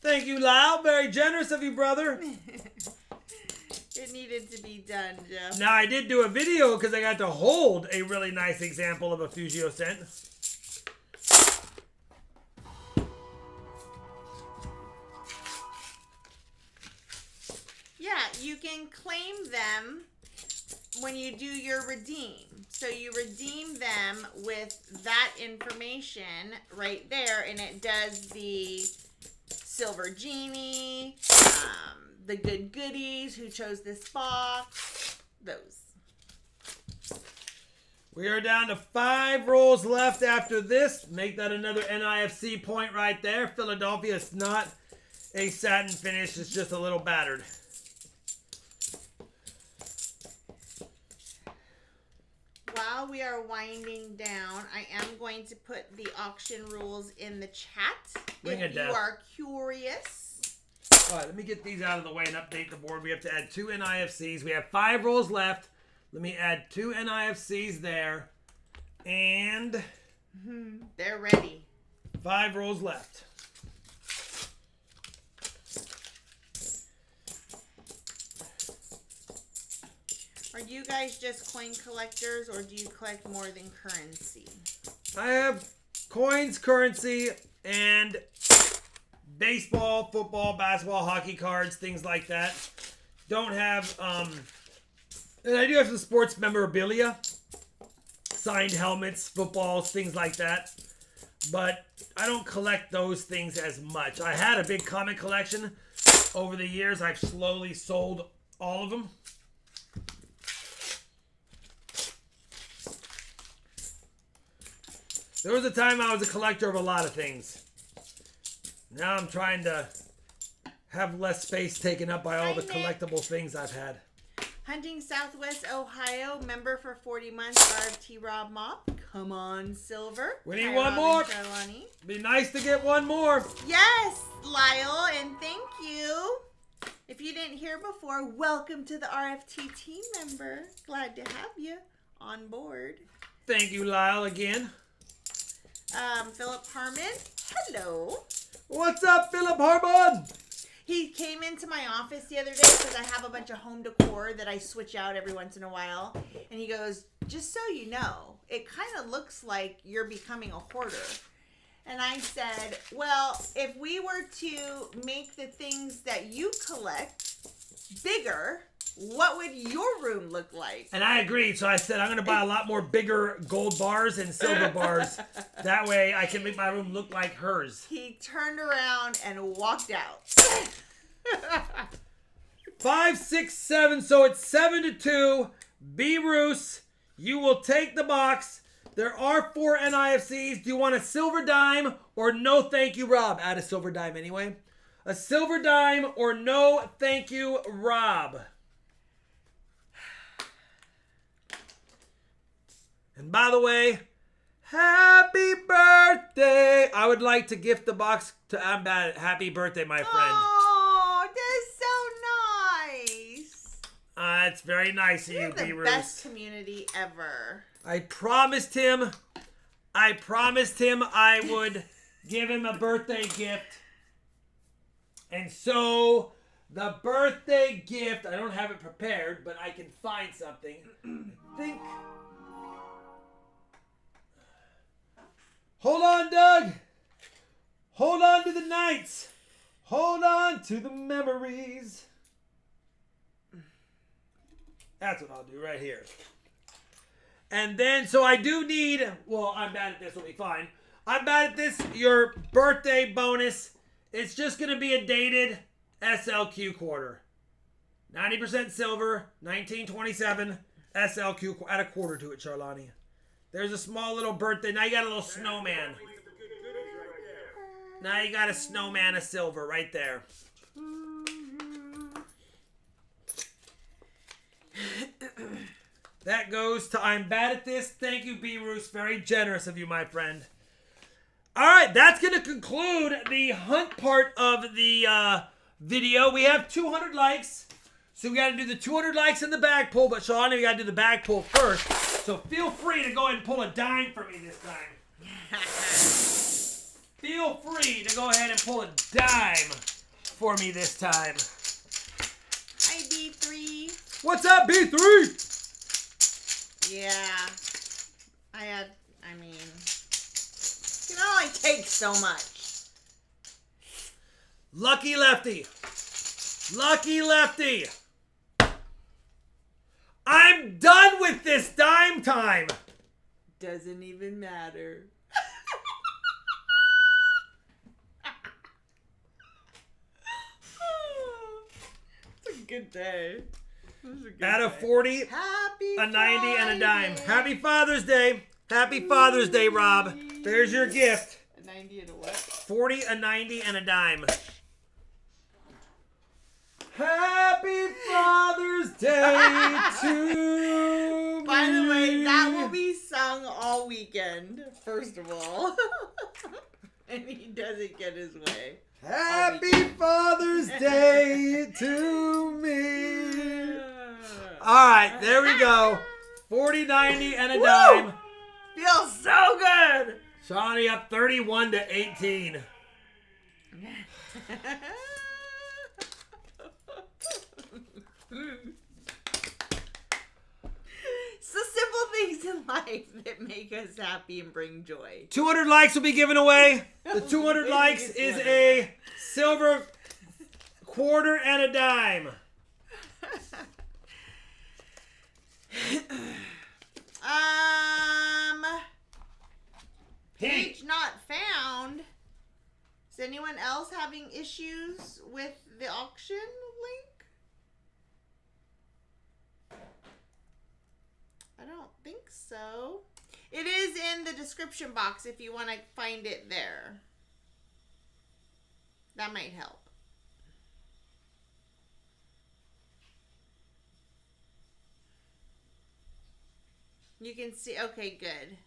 Thank you, Lyle. Very generous of you, brother. It needed to be done, Jeff. Now, I did do a video because I got to hold a really nice example of a Fugio scent. Yeah, you can claim them when you do your redeem. So you redeem them with that information right there, and it does the Silver Genie, the Good Goodies, who chose this box, those. We are down to 5 rolls left after this. Make that another NIFC point right there. Philadelphia is not a satin finish. It's just a little battered. While we are winding down, I am going to put the auction rules in the chat if you are curious. All right, let me get these out of the way and update the board. We have to add 2 NIFCs. We have 5 rolls left. Let me add 2 NIFCs there. And they're ready. 5 rolls left. Are you guys just coin collectors, or do you collect more than currency? I have coins, currency, and baseball, football, basketball, hockey cards, things like that. Don't have, and I do have some sports memorabilia, signed helmets, footballs, things like that. But I don't collect those things as much. I had a big comic collection over the years. I've slowly sold all of them. There was a time I was a collector of a lot of things. Now I'm trying to have less space taken up by all the collectible things I've had. Hunting Southwest Ohio, member for 40 months, RFT Rob Mop. Come on, Silver. We need one more. Be nice to get one more. Yes, Lyle, and thank you. If you didn't hear before, welcome to the RFT team member. Glad to have you on board. Thank you, Lyle, again. Philip Harmon, hello. What's up, Philip Harmon? He came into my office the other day because I have a bunch of home decor that I switch out every once in a while. And he goes, just so you know, it kind of looks like you're becoming a hoarder. And I said, well, if we were to make the things that you collect bigger, what would your room look like? And I agreed. So I said, I'm going to buy a lot more bigger gold bars and silver bars. That way I can make my room look like hers. He turned around and walked out. 5, 6, 7. So it's 7-2. B. Roos, you will take the box. There are 4 NIFCs. Do you want a silver dime or no thank you, Rob? Add a silver dime anyway. A silver dime or no thank you, Rob. And by the way, happy birthday. I would like to gift the box to happy birthday, my friend. Oh, that's so nice. It's very nice of you, B. You're the best community ever. I promised him I would give him a birthday gift. And so the birthday gift, I don't have it prepared, but I can find something. I think Hold on, Doug. Hold on to the nights. Hold on to the memories. That's what I'll do right here. And then, so I do need, well, I'm bad at this, will be fine. I'm bad at this, your birthday bonus. It's just going to be a dated SLQ quarter. 90% silver, 1927 SLQ, add a quarter to it, Charlani. There's a small little birthday. Now you got a little snowman. Now you got a snowman of silver right there. That goes to I'm bad at this. Thank you, B. Roos. Very generous of you, my friend. All right, that's going to conclude the hunt part of the video. We have 200 likes. So we got to do the 200 likes in the bag pull. But Shalani, we got to do the bag pull first. So feel free to go ahead and pull a dime for me this time. Feel free to go ahead and pull a dime for me this time. Hi, B3. What's up, B3? Yeah. I mean, you can only take so much. Lucky Lefty. Lucky Lefty. I'm done with this dime time. Doesn't even matter. It's a good day. Add a 40, Happy a 90, and a dime. Friday. Happy Father's Day. Happy Father's Day, Rob. There's your gift. A 90 and a what? 40, a 90, and a dime. Happy Father's Day to me. By the way, that will be sung all weekend, first of all. And he doesn't get his way. Happy Father's Day to me. All right, there we go. 40, 90, and a dime. Feels so good. Shawnee up 31 to 18. It's the simple things in life that make us happy and bring joy. 200 likes will be given away. The 200 likes is a silver quarter and a dime. Page not found. Is anyone else having issues with the auction link? I don't think so. It is in the description box if you want to find it there. That might help. You can see, okay, good.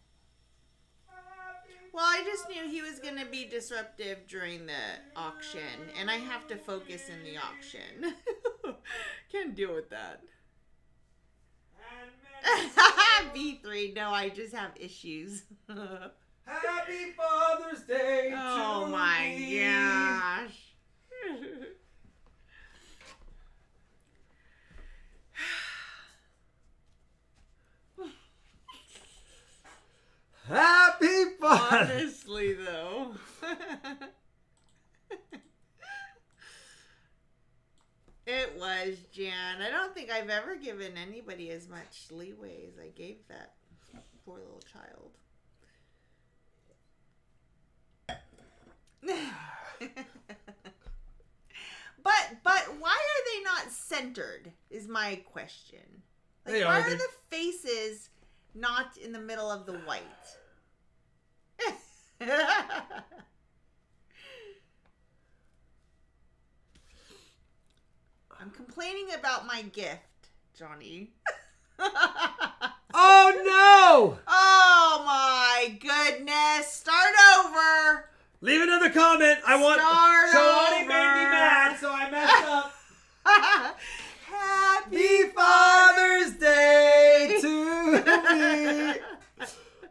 Well, I just knew he was going to be disruptive during the auction, and I have to focus in the auction. Can't deal with that. B3, no, I just have issues. Happy Father's Day Oh to my me. gosh. Happy Father's Honestly, though. It was, Jan. I don't think I've ever given anybody as much leeway as I gave that poor little child. But why are they not centered is my question. Like, They why are. are the faces not in the middle of the white? I'm complaining about my gift, Johnny. Oh no! Oh my goodness. Start over. Leave another comment. I want Start Shalani over. made me mad, so I messed up. Happy Father's Day to me.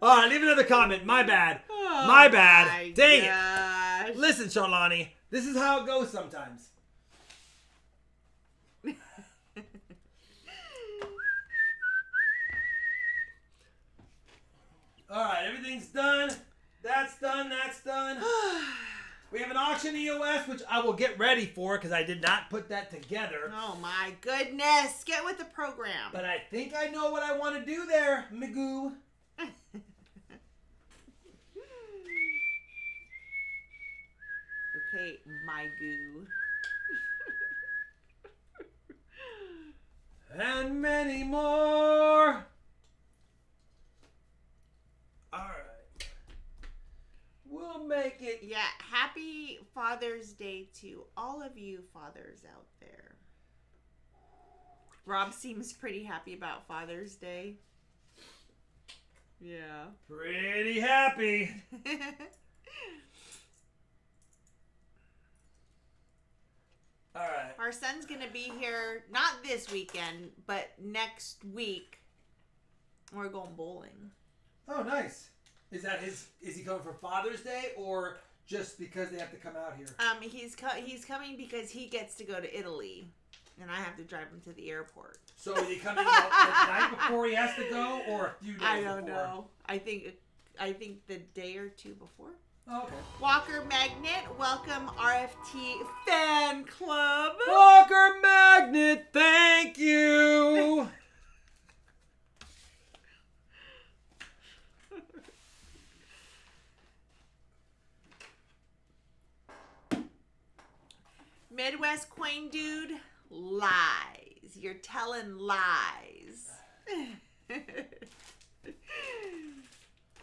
All right, leave another comment. My bad. Oh my bad. my Dang gosh. it. Listen, Shalani, this is how it goes sometimes. All right, everything's done. That's done. production EOS, which I will get ready for because I did not put that together. Oh my goodness. Get with the program. But I think I know what I want to do there, Magoo. Okay, my goo. And many more. Alright. We'll make it. Yeah, happy Father's Day to all of you fathers out there. Rob seems pretty happy about Father's Day. Yeah. Pretty happy. Alright. Our son's going to be here, not this weekend, but next week. We're going bowling. Oh, nice. Is he coming for Father's Day or just because they have to come out here? He's coming because he gets to go to Italy, and I have to drive him to the airport. So is he coming out the night before he has to go, or a few days before? I don't know. I think the day or two before. Oh, okay. Walker Magnet, welcome RFT Fan Club. Walker Magnet, thank you. Midwest Coin Dude, lies. You're telling lies.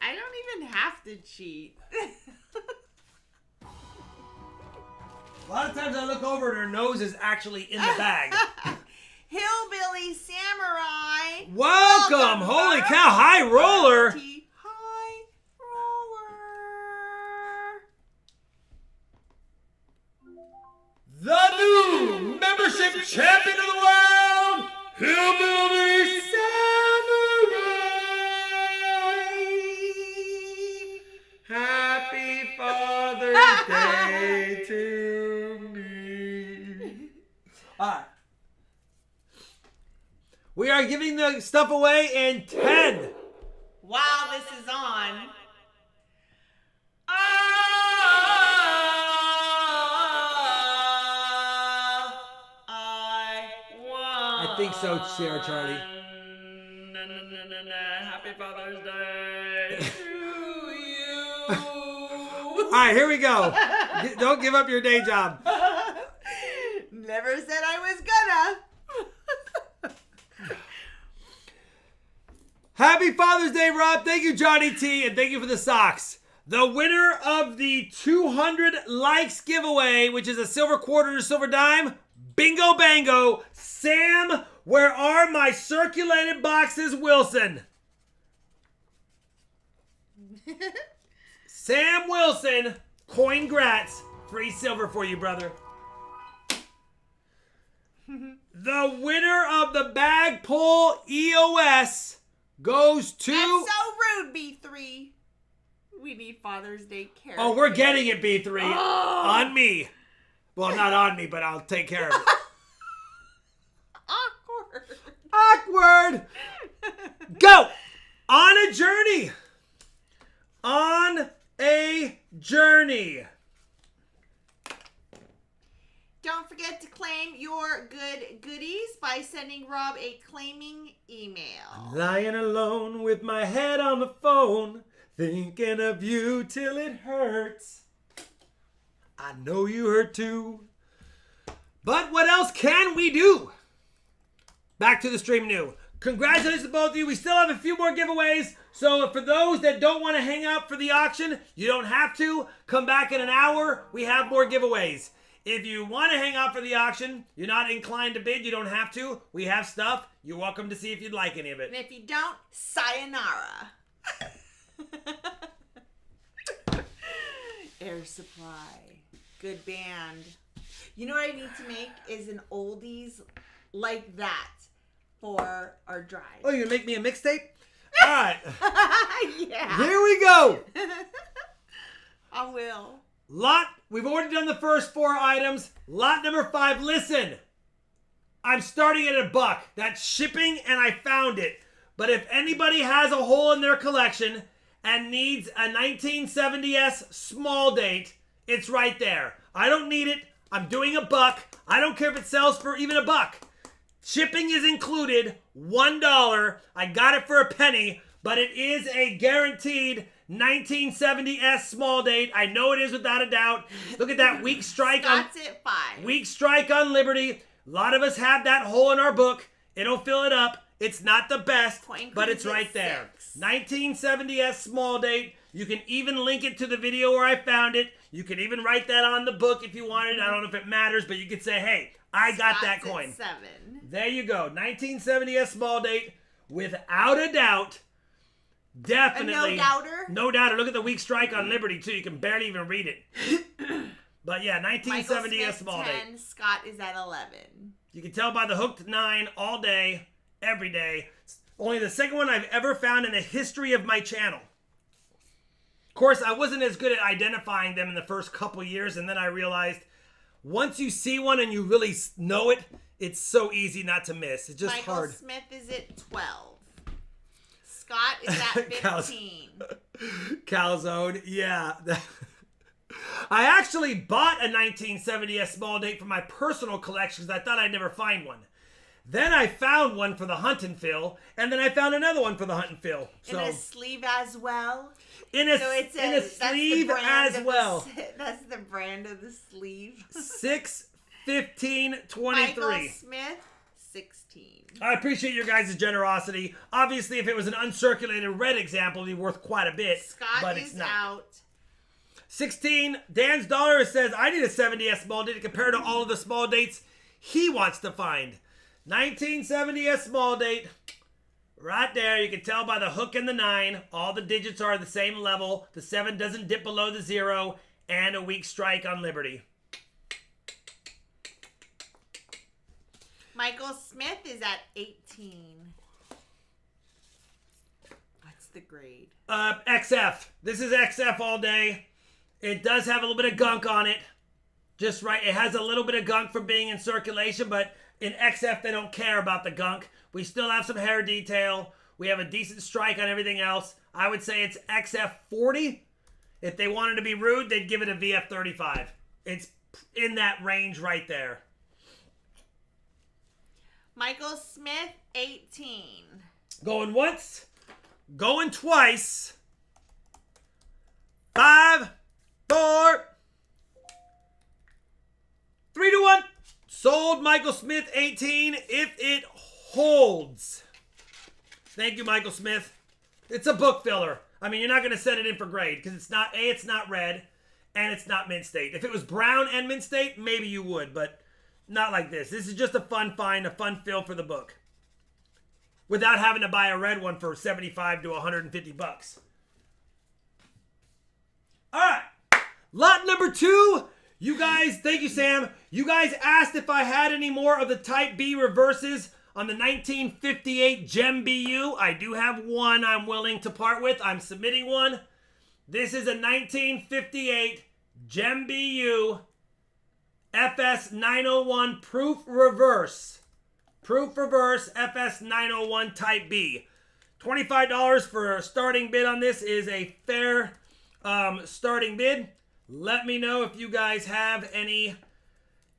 I don't even have to cheat. A lot of times I look over and her nose is actually in the bag. Hillbilly Samurai. Welcome! Holy cow! High roller! High roller. The new membership champion of the world, Hillbilly Samurai. Happy Father's Day to me. Alright. We are giving the stuff away in 10. While this is on. I think so, Sarah Charlie. Happy Father's Day to you. All right, here we go. Don't give up your day job. Never said I was gonna. Happy Father's Day, Rob. Thank you, Johnny T, and thank you for the socks. The winner of the 200 likes giveaway, which is a silver quarter and a silver dime, bingo bango, Sam, where are my circulated boxes, Wilson? Sam Wilson, coin grats, free silver for you, brother. The winner of the bag pull EOS goes to... That's so rude, B3. We need Father's Day care. Oh, we're getting it, B3. Oh. On me. Well, not on me, but I'll take care of it. Awkward. Go. On a journey. On a journey. Don't forget to claim your good goodies by sending Rob a claiming email. I'm lying alone with my head on the phone, thinking of you till it hurts. I know you hurt too. But what else can we do? Back to the stream new. Congratulations to both of you. We still have a few more giveaways. So for those that don't want to hang out for the auction, you don't have to. Come back in an hour. We have more giveaways. If you want to hang out for the auction, you're not inclined to bid, you don't have to. We have stuff. You're welcome to see if you'd like any of it. And if you don't, sayonara. Air Supply. Good band. You know what I need to make is an oldies like that for our drive. Oh, you're going to make me a mixtape? All right. Yeah. Here we go. I will. We've already done the first 4 items. Lot number 5, listen. I'm starting at $1. That's shipping and I found it. But if anybody has a hole in their collection and needs a 1970s small date, it's right there. I don't need it. I'm doing $1. I don't care if it sells for even $1. Shipping is included, $1. I got it for a penny, but it is a guaranteed 1970s small date. I know it is without a doubt. Look at that weak strike on Scott's at 5. weak strike on Liberty. A lot of us have that hole in our book. It'll fill it up. It's not the best, but it's right there. 1970s small date. You can even link it to the video where I found it. You can even write that on the book if you wanted. I don't know if it matters, but you could say, hey, I got that coin. At 7. There you go. 1970s small date. Without a doubt. Definitely. A no-doubter? No doubter. Look at the weak strike on Liberty, too. You can barely even read it. But yeah, 1970s small 10, date. Scott is at 11. You can tell by the hooked 9 all day, every day. It's only the second one I've ever found in the history of my channel. Of course, I wasn't as good at identifying them in the first couple years, and then I realized once you see one and you really know it, it's so easy not to miss. It's just Michael hard. Smith is at 12. Scott is at 15. Calzone, yeah. I actually bought a 1970s small date for my personal collection because I thought I'd never find one. Then I found one for the Hunt and Fill, and then I found another one for the Hunt and Fill. So, in a sleeve as well. In a sleeve as well. That's the brand of the sleeve. 6/15/23. Michael Smith, 16. I appreciate your guys' generosity. Obviously, if it was an uncirculated red example, it'd be worth quite a bit. Scott but is it's not. out. 16. Dan's Dollar says, I need a 70s small date to compare to all of the small dates he wants to find. 1970s small date. Right there. You can tell by the hook and the 9. All the digits are the same level. The 7 doesn't dip below the 0. And a weak strike on Liberty. Michael Smith is at 18. What's the grade? XF. This is XF all day. It does have a little bit of gunk on it. Just right. It has a little bit of gunk from being in circulation, but in XF, they don't care about the gunk. We still have some hair detail. We have a decent strike on everything else. I would say it's XF 40. If they wanted to be rude, they'd give it a VF 35. It's in that range right there. Michael Smith, 18. Going once. Going twice. 5, 4, 3 to 1. Sold Michael Smith 18 if it holds. Thank you, Michael Smith. It's a book filler. I mean, you're not going to set it in for grade because it's not, A, it's not red, and it's not mint state. If it was brown and mint state, maybe you would, but not like this. This is just a fun find, a fun fill for the book. Without having to buy a red one for 75 to 150 bucks. All right. Lot number 2. You guys, thank you, Sam. You guys asked if I had any more of the Type B reverses on the 1958 Gem BU. I do have one I'm willing to part with. I'm submitting one. This is a 1958 Gem BU FS 901 Proof Reverse. Proof Reverse FS 901 Type B. $25 for a starting bid on this is a fair starting bid. Let me know if you guys have any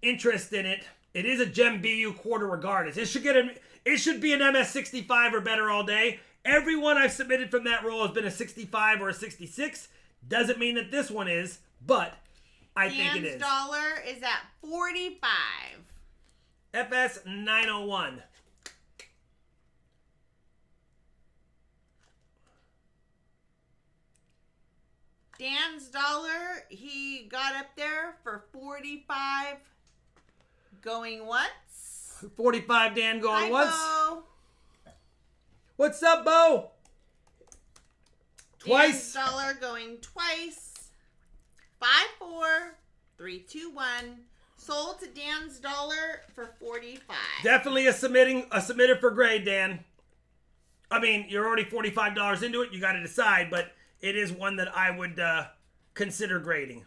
interest in it. It is a Gem BU quarter regardless. It should be an MS65 or better all day. Every one I've submitted from that roll has been a 65 or a 66. Doesn't mean that this one is, but I think it is. Dollar is at 45. FS 901. Dan's Dollar, he got up there for 45. Going once. 45 Dan going Hi, once. Bo. What's up, Bo? Twice. Dan's Dollar going twice. 5, 4, 3, 2, 1. Sold to Dan's Dollar for 45. Definitely a submitter for grade, Dan. I mean, you're already $45 into it. You got to decide, but it is one that I would consider grading.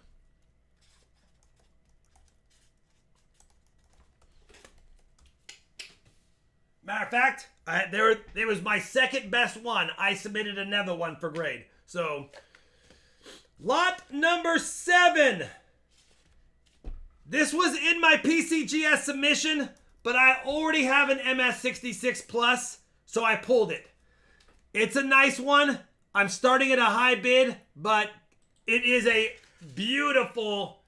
Matter of fact, there was my second best one. I submitted another one for grade. So, lot number 7. This was in my PCGS submission, but I already have an MS66 Plus, so I pulled it. It's a nice one. I'm starting at a high bid, but it is a beautiful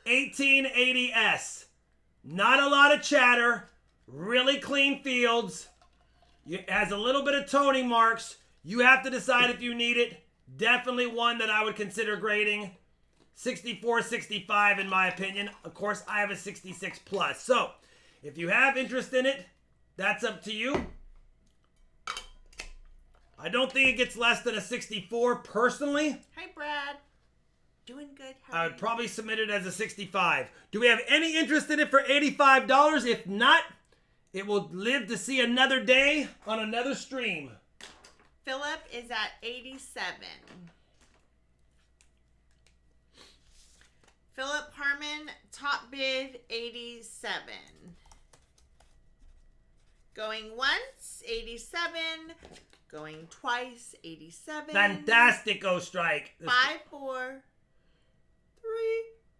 1880S. Not a lot of chatter, really clean fields. It has a little bit of toning marks. You have to decide if you need it. Definitely one that I would consider grading. 64, 65 in my opinion. Of course, I have a 66 Plus. So, if you have interest in it, that's up to you. I don't think it gets less than a 64 personally. Hi, Brad. Doing good. I would probably submit it as a 65. Do we have any interest in it for $85? If not, it will live to see another day on another stream. Philip is at 87. Philip Harmon, top bid, 87. Going once, 87. Going twice, 87. Fantastic, Ghost Strike. 5, 4, 3,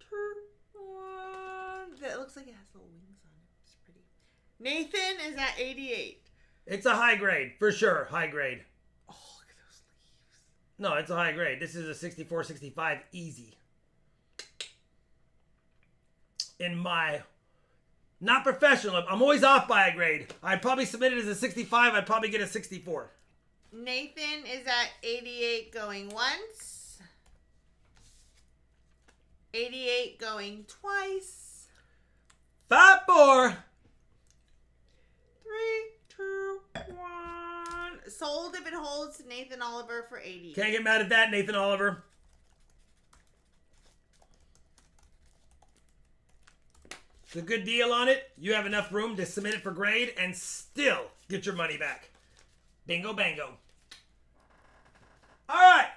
2, 1. That looks like it has little wings on it. It's pretty. Nathan is at 88. It's a high grade, for sure. High grade. Oh, look at those leaves. No, it's a high grade. This is a 64, 65 easy. In my, not professional, I'm always off by a grade. I'd probably submit it as a 65. I'd probably get a 64. Nathan is at 88 going once. 88 going twice. 5, 4. 3, 2, 1. Sold if it holds to Nathan Oliver for 80. Can't get mad at that, Nathan Oliver. It's a good deal on it. You have enough room to submit it for grade and still get your money back. Bingo, bango. All right.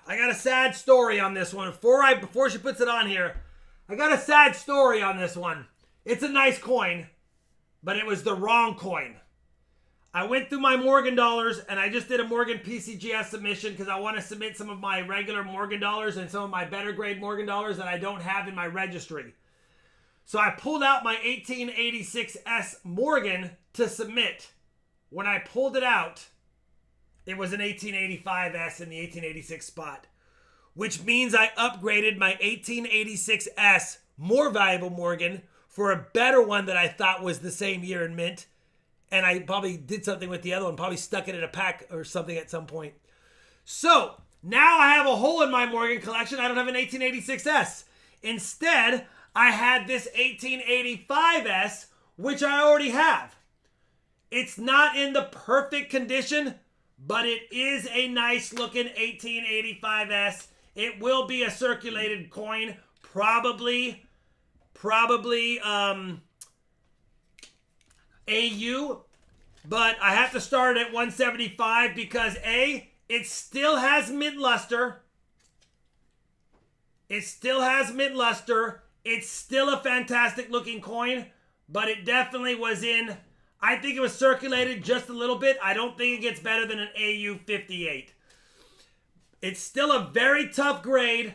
I got a sad story on this one. Before she puts it on here, I got a sad story on this one. It's a nice coin, but it was the wrong coin. I went through my Morgan dollars and I just did a Morgan PCGS submission because I want to submit some of my regular Morgan dollars and some of my better grade Morgan dollars that I don't have in my registry. So I pulled out my 1886S Morgan to submit. When I pulled it out, it was an 1885S in the 1886 spot, which means I upgraded my 1886S more valuable Morgan for a better one that I thought was the same year in mint. And I probably did something with the other one, probably stuck it in a pack or something at some point. So now I have a hole in my Morgan collection. I don't have an 1886S. Instead, I had this 1885S, which I already have. It's not in the perfect condition, but it is a nice looking 1885S. It will be a circulated coin, probably AU, but I have to start at 175 because A, it still has mint luster. It's still a fantastic looking coin, but it definitely was in, I think it was circulated just a little bit. I don't think it gets better than an AU 58. It's still a very tough grade.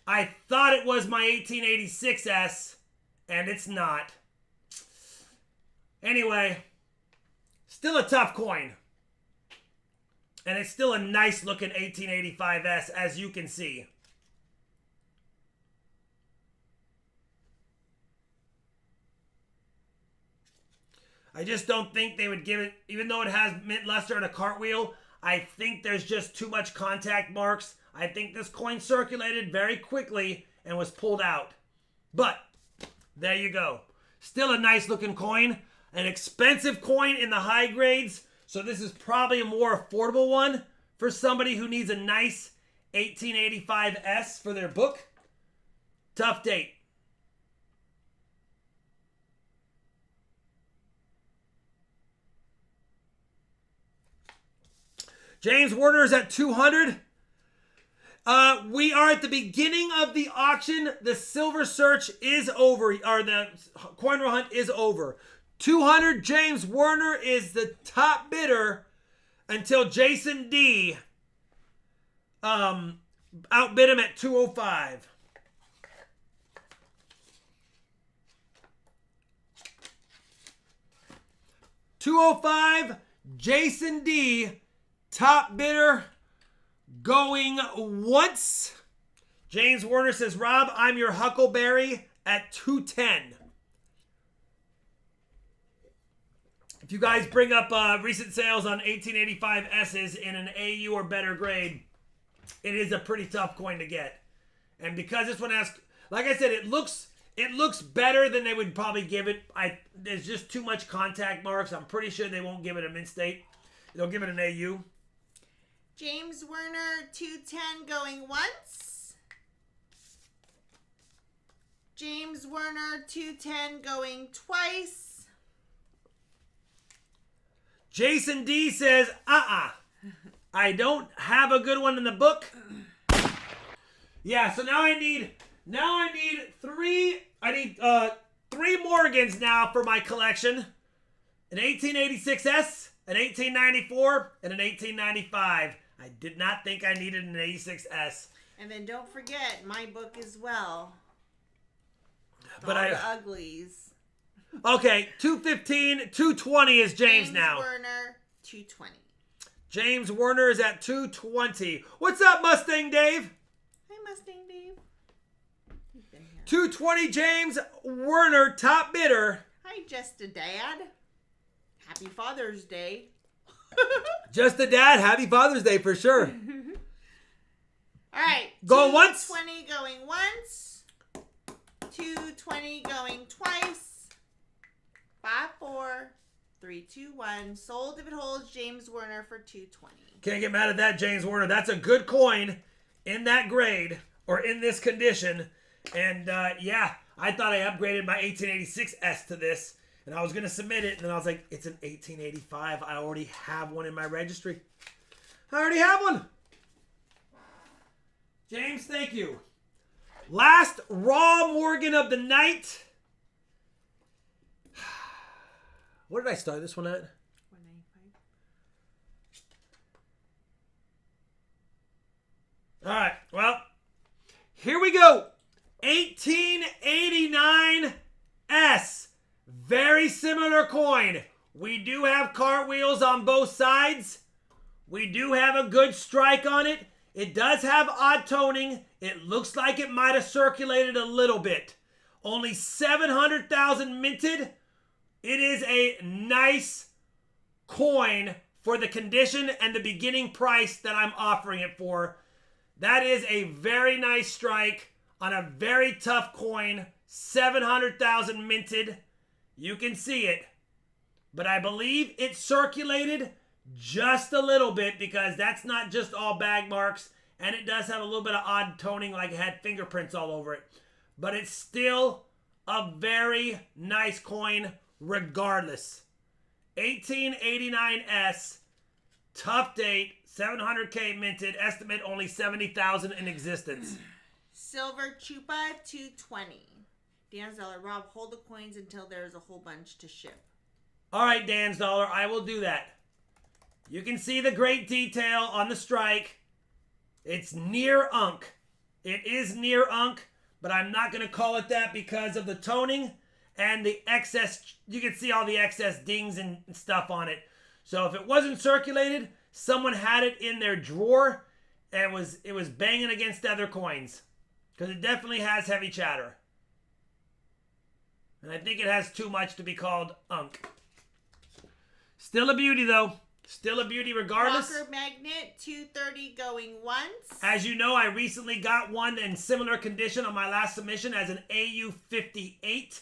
I thought it was my 1886S, and it's not. Anyway, still a tough coin. And it's still a nice looking 1885S, as you can see. I just don't think they would give it, even though it has mint luster and a cartwheel, I think there's just too much contact marks. I think this coin circulated very quickly and was pulled out. But, there you go. Still a nice looking coin. An expensive coin in the high grades. So this is probably a more affordable one for somebody who needs a nice 1885S for their book. Tough date. James Warner is at 200. We are at the beginning of the auction. The silver search is over, or the coin roll hunt is over. 200, James Warner is the top bidder until Jason D outbid him at 205. $205, Jason D, top bidder, going once. James Werner says, Rob, I'm your Huckleberry at 210. If you guys bring up recent sales on 1885 S's in an AU or better grade, it is a pretty tough coin to get. And because this one has, like I said, it looks better than they would probably give it. There's just too much contact marks. I'm pretty sure they won't give it a mint state. They'll give it an AU. James Werner, 210 going once. James Werner, 210 going twice. Jason D says, I don't have a good one in the book. Yeah, so now I need three Morgans now for my collection. An 1886S, an 1894, and an 1895. I did not think I needed an 86S. And then don't forget my book as well. But all the uglies. Okay, 215, 220 is James now. James Werner, 220. James Werner is at 220. What's up, Mustang Dave? Hey, Mustang Dave. 220, James Werner, top bidder. Hi, Just a Dad. Happy Father's Day. Just a Dad, happy Father's Day for sure. All right. Going once? 220 going once. 220 going twice. 5, 4, 3, 2, 1. Sold if it holds. James Werner for 220. Can't get mad at that, James Werner. That's a good coin in that grade or in this condition. And yeah, I thought I upgraded my 1886S to this. And I was going to submit it. And then I was like, it's an 1885. I already have one in my registry. I already have one. James, thank you. Last Raw Morgan of the night. What did I start this one at? 195. All right, well, here we go. 1889S. Very similar coin. We do have cartwheels on both sides. We do have a good strike on it. It does have odd toning. It looks like it might have circulated a little bit. Only 700,000 minted. It is a nice coin for the condition and the beginning price that I'm offering it for. That is a very nice strike on a very tough coin. 700,000 minted. You can see it. But I believe it circulated just a little bit because that's not just all bag marks. And it does have a little bit of odd toning like it had fingerprints all over it. But it's still a very nice coin regardless. 1889S, tough date, 700K minted, estimate only 70,000 in existence. Silver Chupa, 220. Dan's Dollar, Rob, hold the coins until there's a whole bunch to ship. All right, Dan's Dollar, I will do that. You can see the great detail on the strike. It's near unk. It is near unk, but I'm not going to call it that because of the toning and the excess. You can see all the excess dings and stuff on it. So if it wasn't circulated, someone had it in their drawer and it was banging against other coins because it definitely has heavy chatter. And I think it has too much to be called unk. Still a beauty though. Still a beauty regardless. Rocker Magnet, 230 going once. As you know, I recently got one in similar condition on my last submission as an AU58.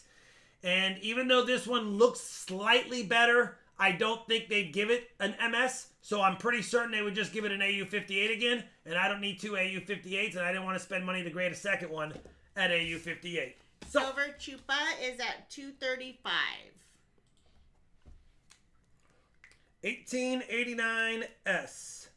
And even though this one looks slightly better, I don't think they'd give it an MS. So I'm pretty certain they would just give it an AU58 again. And I don't need two AU58s. And I didn't want to spend money to grade a second one at AU58. So, Silver Chupa is at 235. 1889S.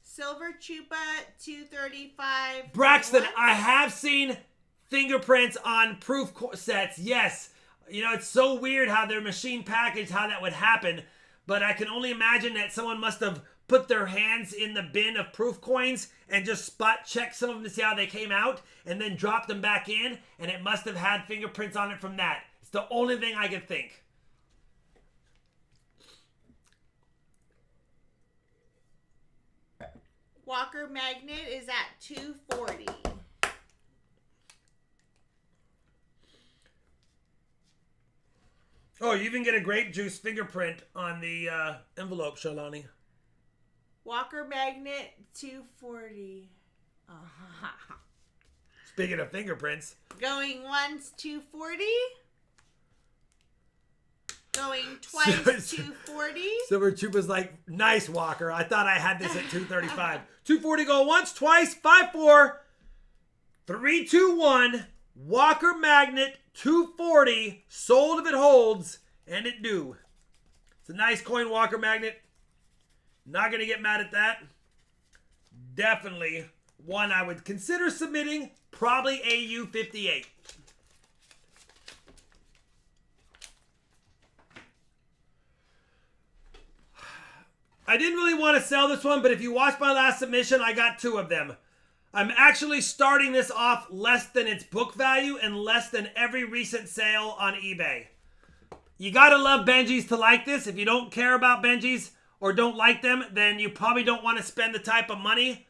Silver Chupa, 235. Braxton, What? I have seen fingerprints on proof sets. Yes. You know, it's so weird how they're machine packaged, how that would happen. But I can only imagine that someone must have put their hands in the bin of proof coins and just spot check some of them to see how they came out and then drop them back in, and it must have had fingerprints on it from that. It's the only thing I could think. Walker Magnet is at $2.40. Oh, you even get a grape juice fingerprint on the envelope, Shalani. Walker Magnet, $2.40. Speaking of fingerprints. Going once, $2.40. Going twice, $2.40. Silver Trooper's like, nice, Walker. I thought I had this at $2.35. $2.40 go once, twice, 5, 4, 3, 2, 1. Walker Magnet, $2.40. Sold if it holds, and it do. It's a nice coin, Walker Magnet. Not going to get mad at that. Definitely one I would consider submitting. Probably AU58. I didn't really want to sell this one, but if you watched my last submission, I got 2 of them. I'm actually starting this off less than its book value and less than every recent sale on eBay. You gotta love Benjis to like this. If you don't care about Benjis or don't like them, then you probably don't want to spend the type of money.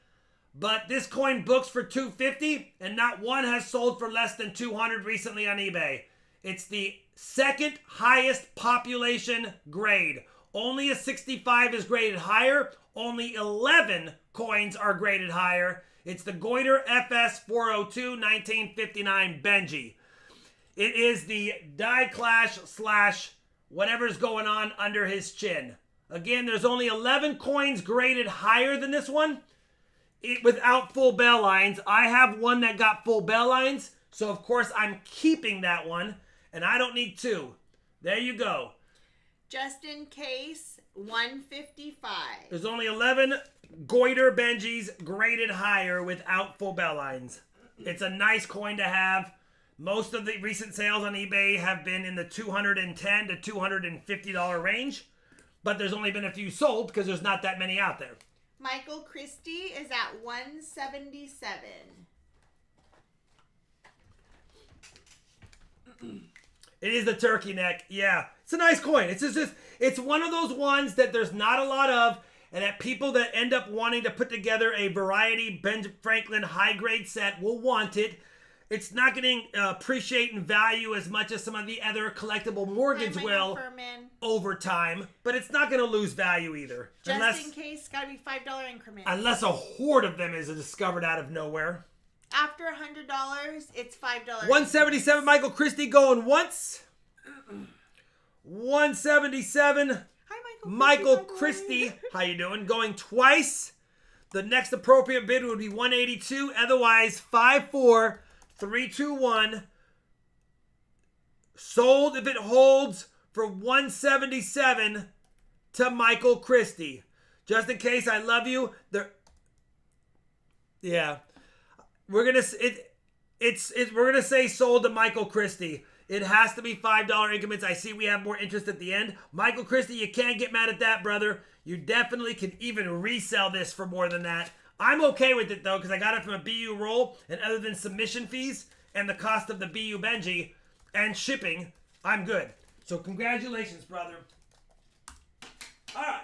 But this coin books for $250, and not one has sold for less than $200 recently on eBay. It's the second highest population grade. Only a 65 is graded higher. Only 11 coins are graded higher. It's the Goiter FS 402 1959 Benji. It is the die clash / whatever's going on under his chin. Again, there's only 11 coins graded higher than this one without full bell lines. I have one that got full bell lines, so of course I'm keeping that one, and I don't need 2. There you go. Just in case, $155. There's only 11 Goiter Benjis graded higher without full bell lines. It's a nice coin to have. Most of the recent sales on eBay have been in the $210 to $250 range, but there's only been a few sold because there's not that many out there. Michael Christie is at $177. It is the turkey neck. Yeah, it's a nice coin. It's one of those ones that there's not a lot of, and that people that end up wanting to put together a variety Ben Franklin high grade set will want it. It's not going to appreciate in value as much as some of the other collectible mortgage will over time, but it's not going to lose value either. Just in case, got to be $5 increments. Unless a horde of them is discovered out of nowhere. After $100, it's $5. 177, Michael Christie going once. 177. Hi, Michael Christie, how you doing? Going twice. The next appropriate bid would be 182. Otherwise, 5, 4, 3, 2, 1. Sold if it holds for 177 to Michael Christie. Just in case, I love you. Yeah. We're gonna say sold to Michael Christie. It has to be $5 increments. I see we have more interest at the end. Michael Christie, you can't get mad at that, brother. You definitely can even resell this for more than that. I'm okay with it, though, because I got it from a BU roll, and other than submission fees and the cost of the BU Benji and shipping, I'm good. So congratulations, brother. All right.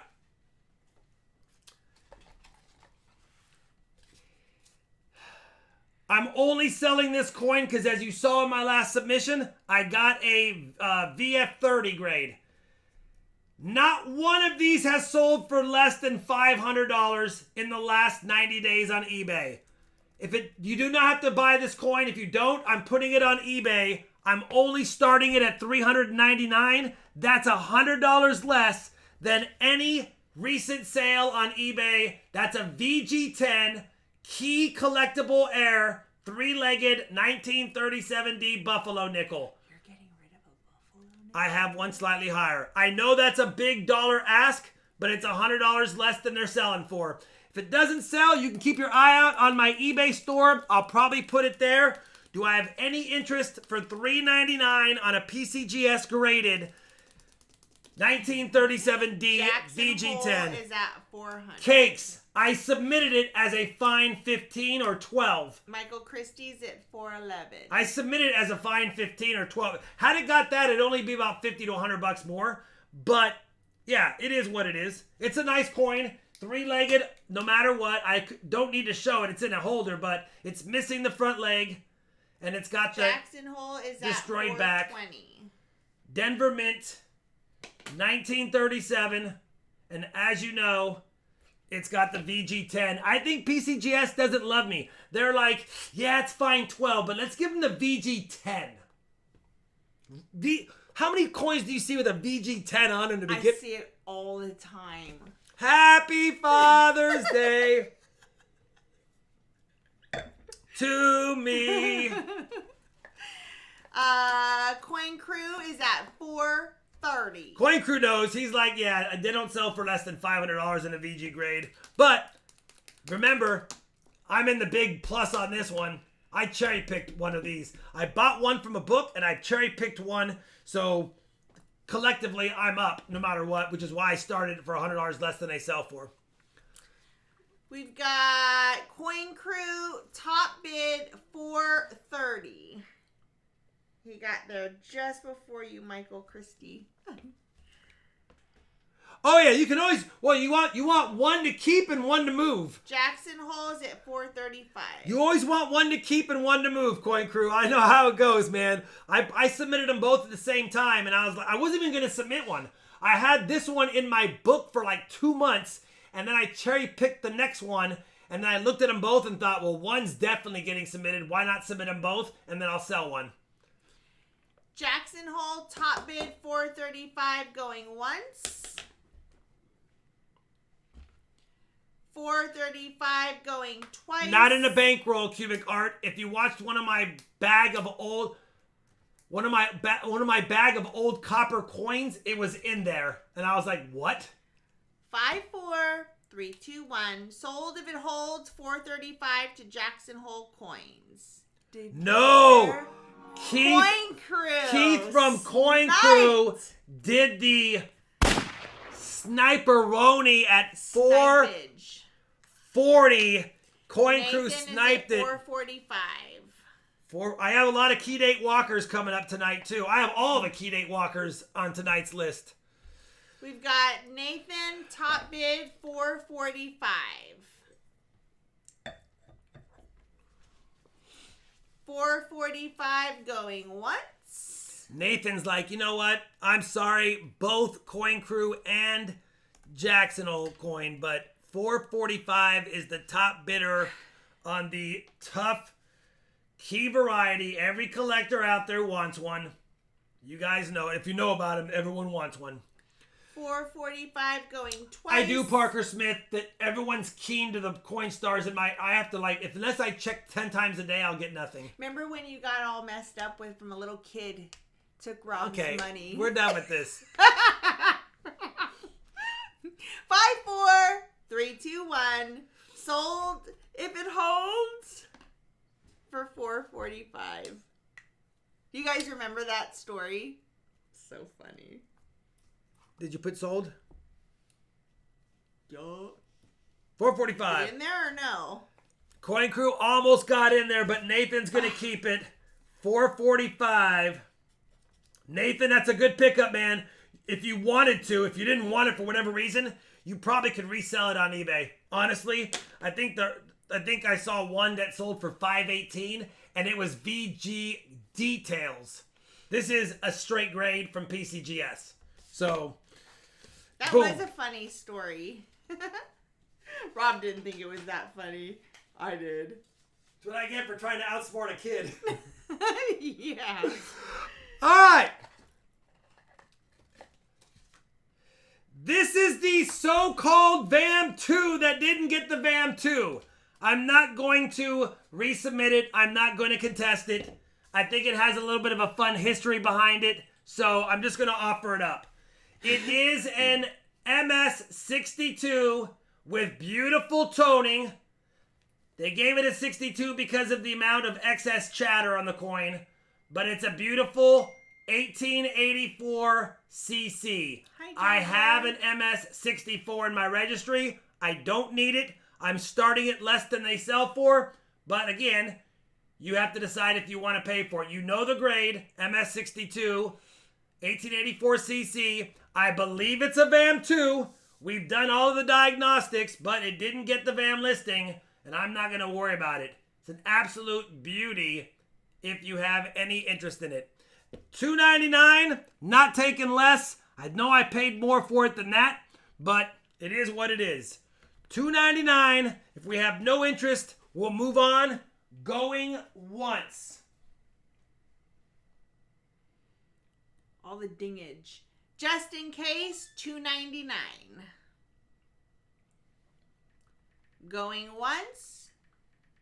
I'm only selling this coin because, as you saw in my last submission, I got a VF30 grade. Not one of these has sold for less than $500 in the last 90 days on eBay. You do not have to buy this coin. If you don't, I'm putting it on eBay. I'm only starting it at $399. That's $100 less than any recent sale on eBay. That's a VG10 Key Collectible Air 3-legged 1937D Buffalo nickel. You're getting rid of a Buffalo nickel? I have one slightly higher. I know that's a big dollar ask, but it's $100 less than they're selling for. If it doesn't sell, you can keep your eye out on my eBay store. I'll probably put it there. Do I have any interest for $399 on a PCGS graded 1937D Jackson VG10. Hole is at 400. Cakes. I submitted it as a fine 15 or 12. Michael Christie's at 411. I submitted it as a fine 15 or 12. Had it got that, it'd only be about 50 to 100 bucks more. But yeah, it is what it is. It's a nice coin. Three-legged, no matter what. I don't need to show it. It's in a holder, but it's missing the front leg. And it's got the Jackson Hole is destroyed at 420. back. Denver Mint, 1937. And as you know, it's got the VG10. I think PCGS doesn't love me. They're like, yeah, it's fine 12, but let's give them the VG10. How many coins do you see with a VG10 on them to be I see it all the time. Happy Father's Day to me. Coin Crew is at 430. Coin Crew knows. He's like, yeah, they don't sell for less than $500 in a VG grade. But remember, I'm in the big plus on this one. I cherry picked one of these. I bought one from a book and I cherry picked one. So collectively, I'm up no matter what, which is why I started it for $100 less than they sell for. We've got Coin Crew top bid 430. He got there just before you, Michael Christie. Oh yeah, you can always. Well, you want one to keep and one to move. Jackson Hole is at 435. You always want one to keep and one to move, Coin Crew. I know how it goes, man. I submitted them both at the same time, and I was like, I wasn't even gonna submit one. I had this one in my book for like 2 months, and then I cherry picked the next one, and then I looked at them both and thought, well, one's definitely getting submitted. Why not submit them both, and then I'll sell one. Jackson Hole top bid 435 going once. 435 going twice. Not in a bankroll, Cubic Art. If you watched one of my bag of old copper coins, it was in there, and I was like, what? 54321 sold if it holds 435 to Jackson Hole Coins. No. Coin Crew. Keith from Coin Crew did the Sniperoni at 440. Coin Crew sniped it. 445. I have a lot of key date walkers coming up tonight too. I have all the key date walkers on tonight's list. We've got Nathan top bid 445. 445 going once. Nathan's like, you know what? I'm sorry, both Coin Crew and Jackson Hole coin, but 445 is the top bidder on the tough key variety. Every collector out there wants one. You guys know it. If you know about them, everyone wants one. 445 going twice. I do, Parker Smith, that everyone's keen to the coin stars in my. I have to unless I check 10 times a day, I'll get nothing. Remember when you got all messed up with from a little kid took Rob's money? We're done with this. 54321 sold if it holds for 445. You guys remember that story? So funny. Did you put sold? Yo. 445. In there or no? Coin Crew almost got in there, but Nathan's going to keep it. 445. Nathan, that's a good pickup, man. If you wanted to, if you didn't want it for whatever reason, you probably could resell it on eBay. Honestly, I think I saw one that sold for $518, and it was VG Details. This is a straight grade from PCGS. So, that boom. was a funny story. Rob didn't think it was that funny. I did. That's what I get for trying to outsmart a kid. Yeah. All right. This is the so-called VAM 2 that didn't get the VAM 2. I'm not going to resubmit it. I'm not going to contest it. I think it has a little bit of a fun history behind it, so I'm just going to offer it up. It is an MS62 with beautiful toning. They gave it a 62 because of the amount of excess chatter on the coin, but it's a beautiful 1884 cc. Hi, I Jason. have an MS64 in my registry. I don't need it. I'm starting it less than they sell for. But again, you have to decide if you want to pay for it. You know the grade, MS62, 1884 cc. I believe it's a VAM 2. We've done all of the diagnostics, but it didn't get the VAM listing, and I'm not going to worry about it. It's an absolute beauty if you have any interest in it. $299, not taking less. I know I paid more for it than that, but it is what it is. $299. If we have no interest, we'll move on. Going once. All the dingage. Just in case, $299. Going once.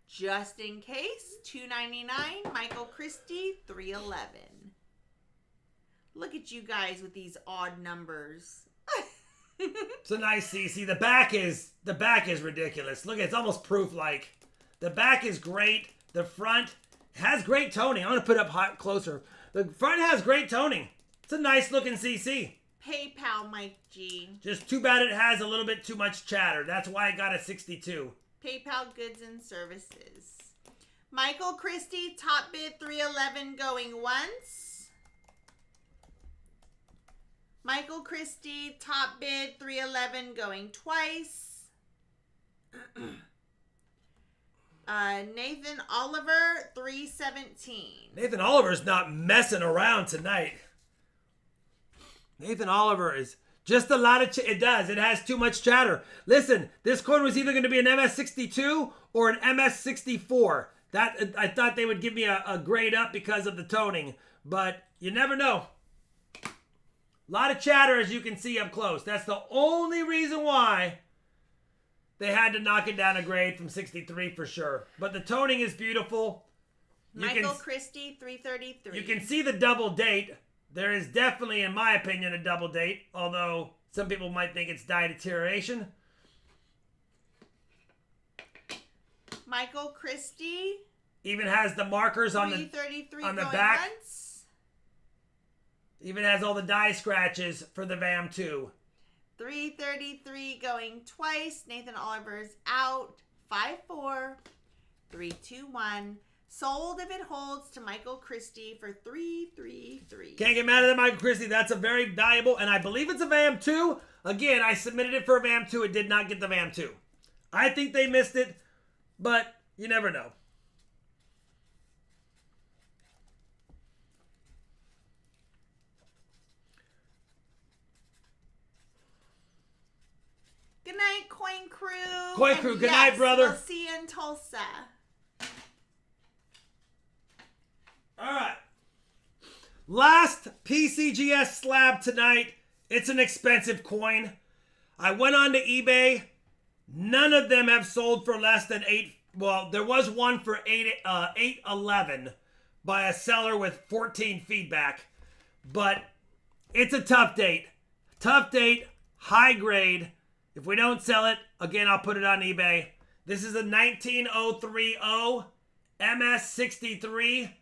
Just in case, $299. Michael Christie, $311. Look at you guys with these odd numbers. It's a nice CC. The back is ridiculous. Look, it's almost proof-like. The back is great. The front has great toning. I'm going to put it up closer. The front has great toning. It's a nice looking CC. PayPal, Mike G. Just too bad it has a little bit too much chatter. That's why I got a 62. PayPal goods and services. Michael Christie, top bid $311 going once. Michael Christie, top bid $311 going twice. Nathan Oliver, $317. Nathan Oliver's not messing around tonight. Nathan Oliver is just a lot of... It does. It has too much chatter. Listen, this coin was either going to be an MS62 or an MS64. I thought they would give me a grade up because of the toning, but you never know. A lot of chatter, as you can see up close. That's the only reason why they had to knock it down a grade from 63 for sure. But the toning is beautiful. Michael Christie, $333. You can see the double date. There is definitely, in my opinion, a double date, although some people might think it's dye deterioration. Michael Christie. Even has the markers on the back. Once. Even has all the dye scratches for the VAM 2. $333 going twice. Nathan Oliver's out. 5-4. 3-2-1. Sold if it holds to Michael Christie for $333. Can't get mad at that, Michael Christie. That's a very valuable, and I believe it's a VAM 2. Again, I submitted it for a VAM 2. It did not get the VAM 2. I think they missed it, but you never know. Good night, Coin Crew. Coin Crew, good night, brother. We'll see you in Tulsa. All right. Last PCGS slab tonight. It's an expensive coin. I went on to eBay. None of them have sold for less than 8. Well, there was one for 811 by a seller with 14 feedback. But it's a tough date. Tough date, high grade. If we don't sell it, again, I'll put it on eBay. This is a 19030 MS63.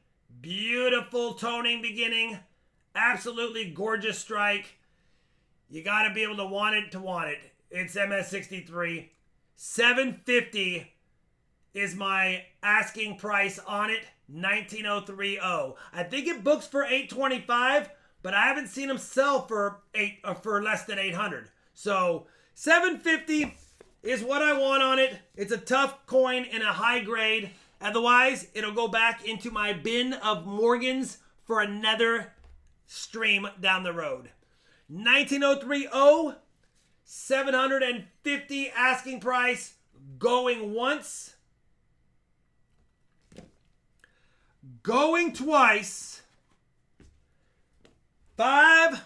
Beautiful toning beginning. Absolutely gorgeous strike. You got to be able to want it to want it. It's MS63. $750 is my asking price on it. 19030. I think it books for $825, but I haven't seen them sell for less than $800. So $750 is what I want on it. It's a tough coin in a high grade. Otherwise, it'll go back into my bin of Morgans for another stream down the road. 19030, 750 asking price, going once, going twice, 5,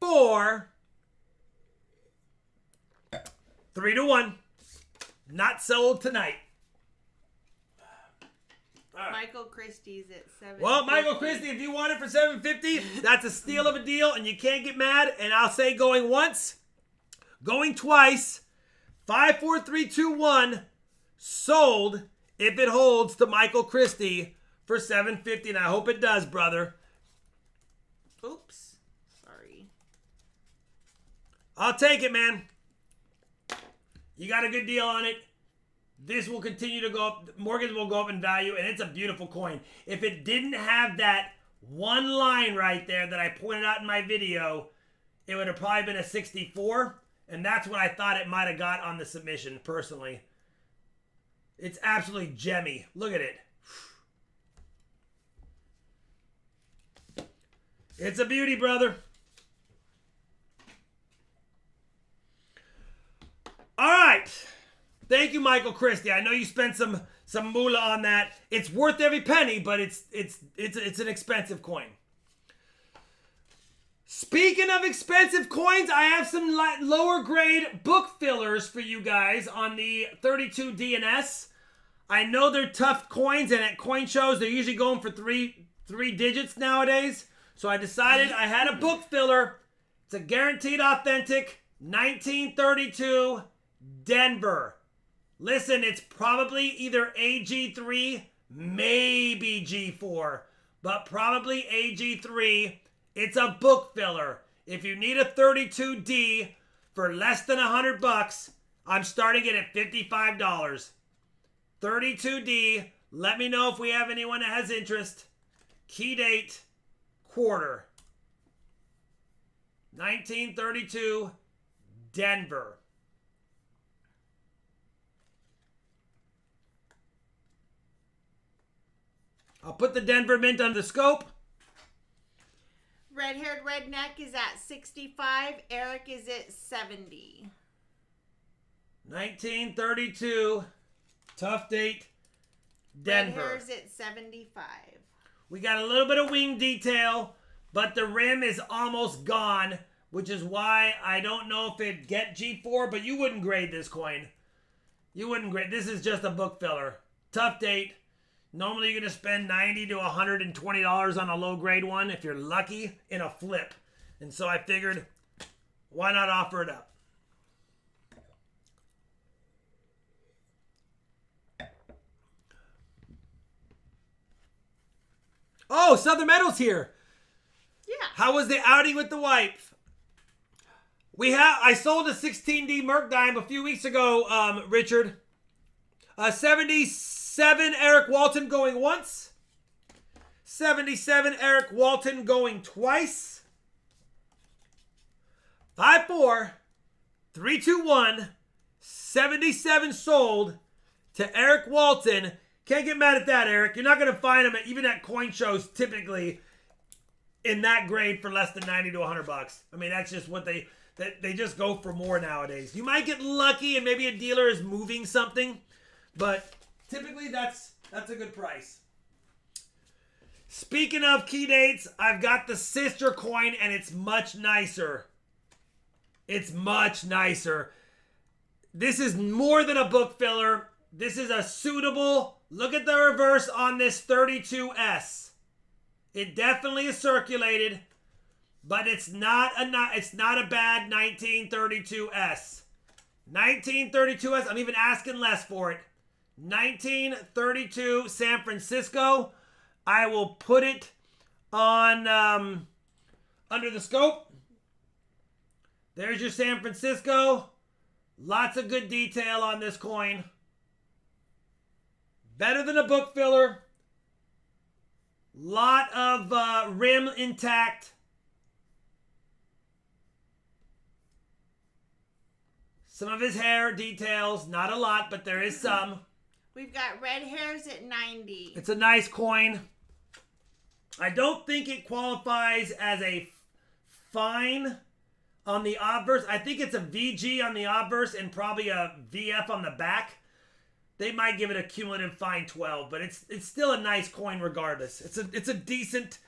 4, 3-1. Not sold tonight. Right. Michael Christie's at $750. Well, Michael Christie, if you want it for $750, that's a steal of a deal, and you can't get mad. And I'll say going once, going twice, 5, 4, 3, 2, 1, sold if it holds to Michael Christie for $750, and I hope it does, brother. Oops. Sorry. I'll take it, man. You got a good deal on it. This will continue to go up. Morgan's will go up in value, and it's a beautiful coin. If it didn't have that one line right there that I pointed out in my video, it would have probably been a 64, and that's what I thought it might have got on the submission, personally. It's absolutely gemmy. Look at it. It's a beauty, brother. All right. Thank you, Michael Christie. I know you spent some moolah on that. It's worth every penny, but it's an expensive coin. Speaking of expensive coins, I have some lower grade book fillers for you guys on the 32 DNS. I know they're tough coins, and at coin shows they're usually going for three digits nowadays. So I decided I had a book filler. It's a guaranteed authentic 1932 Denver. Listen, it's probably either AG3, maybe G4, but probably AG3. It's a book filler. If you need a 32D for less than $100, I'm starting it at $55. 32D. Let me know if we have anyone that has interest. Key date, quarter. 1932, Denver. I'll put the Denver Mint on the scope. Red-haired redneck is at 65. Eric is at 70. 1932, tough date, Denver. Red hair's at 75. We got a little bit of wing detail, but the rim is almost gone, which is why I don't know if it'd get G4, but you wouldn't grade this coin. You wouldn't grade. This is just a book filler. Tough date. Normally you're going to spend $90 to $120 on a low grade one if you're lucky in a flip. And so I figured, why not offer it up? Oh, Southern Metal's here. Yeah. How was the outing with the wife? I sold a 16D Merc dime a few weeks ago, Richard. 77 Eric Walton going once. 77 Eric Walton going twice. 5-4, 3-2-1, 77 sold to Eric Walton. Can't get mad at that, Eric. You're not going to find them even at coin shows typically in that grade for less than $90 to $100. I mean, that's just what they just go for more nowadays. You might get lucky and maybe a dealer is moving something, but typically that's a good price. Speaking of key dates, I've got the sister coin and it's much nicer. It's much nicer. This is more than a book filler. This is a suitable, look at the reverse on this 32S. It definitely is circulated, but it's not a bad 1932S. 1932S, I'm even asking less for it. 1932 San Francisco. I will put it on under the scope. There's your San Francisco. Lots of good detail on this coin. Better than a book filler. Lot of rim intact. Some of his hair details, not a lot, but there is some. We've got red hairs at 90. It's a nice coin. I don't think it qualifies as a fine on the obverse. I think it's a VG on the obverse and probably a VF on the back. They might give it a cumulative fine 12, but it's still a nice coin regardless. It's a decent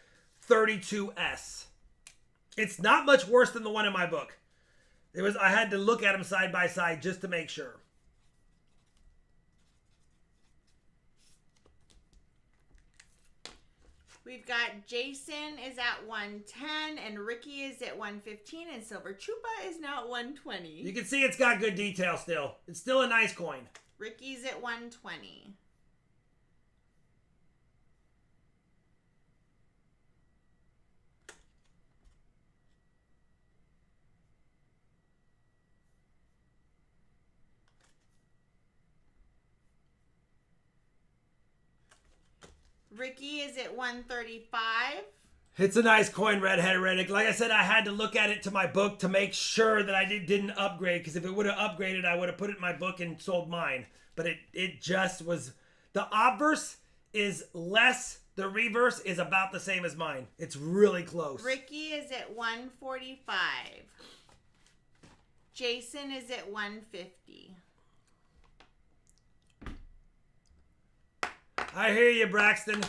32S. It's not much worse than the one in my book. I had to look at them side by side just to make sure. We've got Jason is at 110 and Ricky is at 115 and Silver Chupa is now at 120. You can see it's got good detail still. It's still a nice coin. Ricky's at 120. Ricky is at 135. It's a nice coin, Redhead Heretic. Like I said, I had to look at it to my book to make sure that I didn't upgrade, because if it would have upgraded, I would have put it in my book and sold mine. But it just was... The obverse is less. The reverse is about the same as mine. It's really close. Ricky is at 145. Jason is at 150. I hear you, Braxton.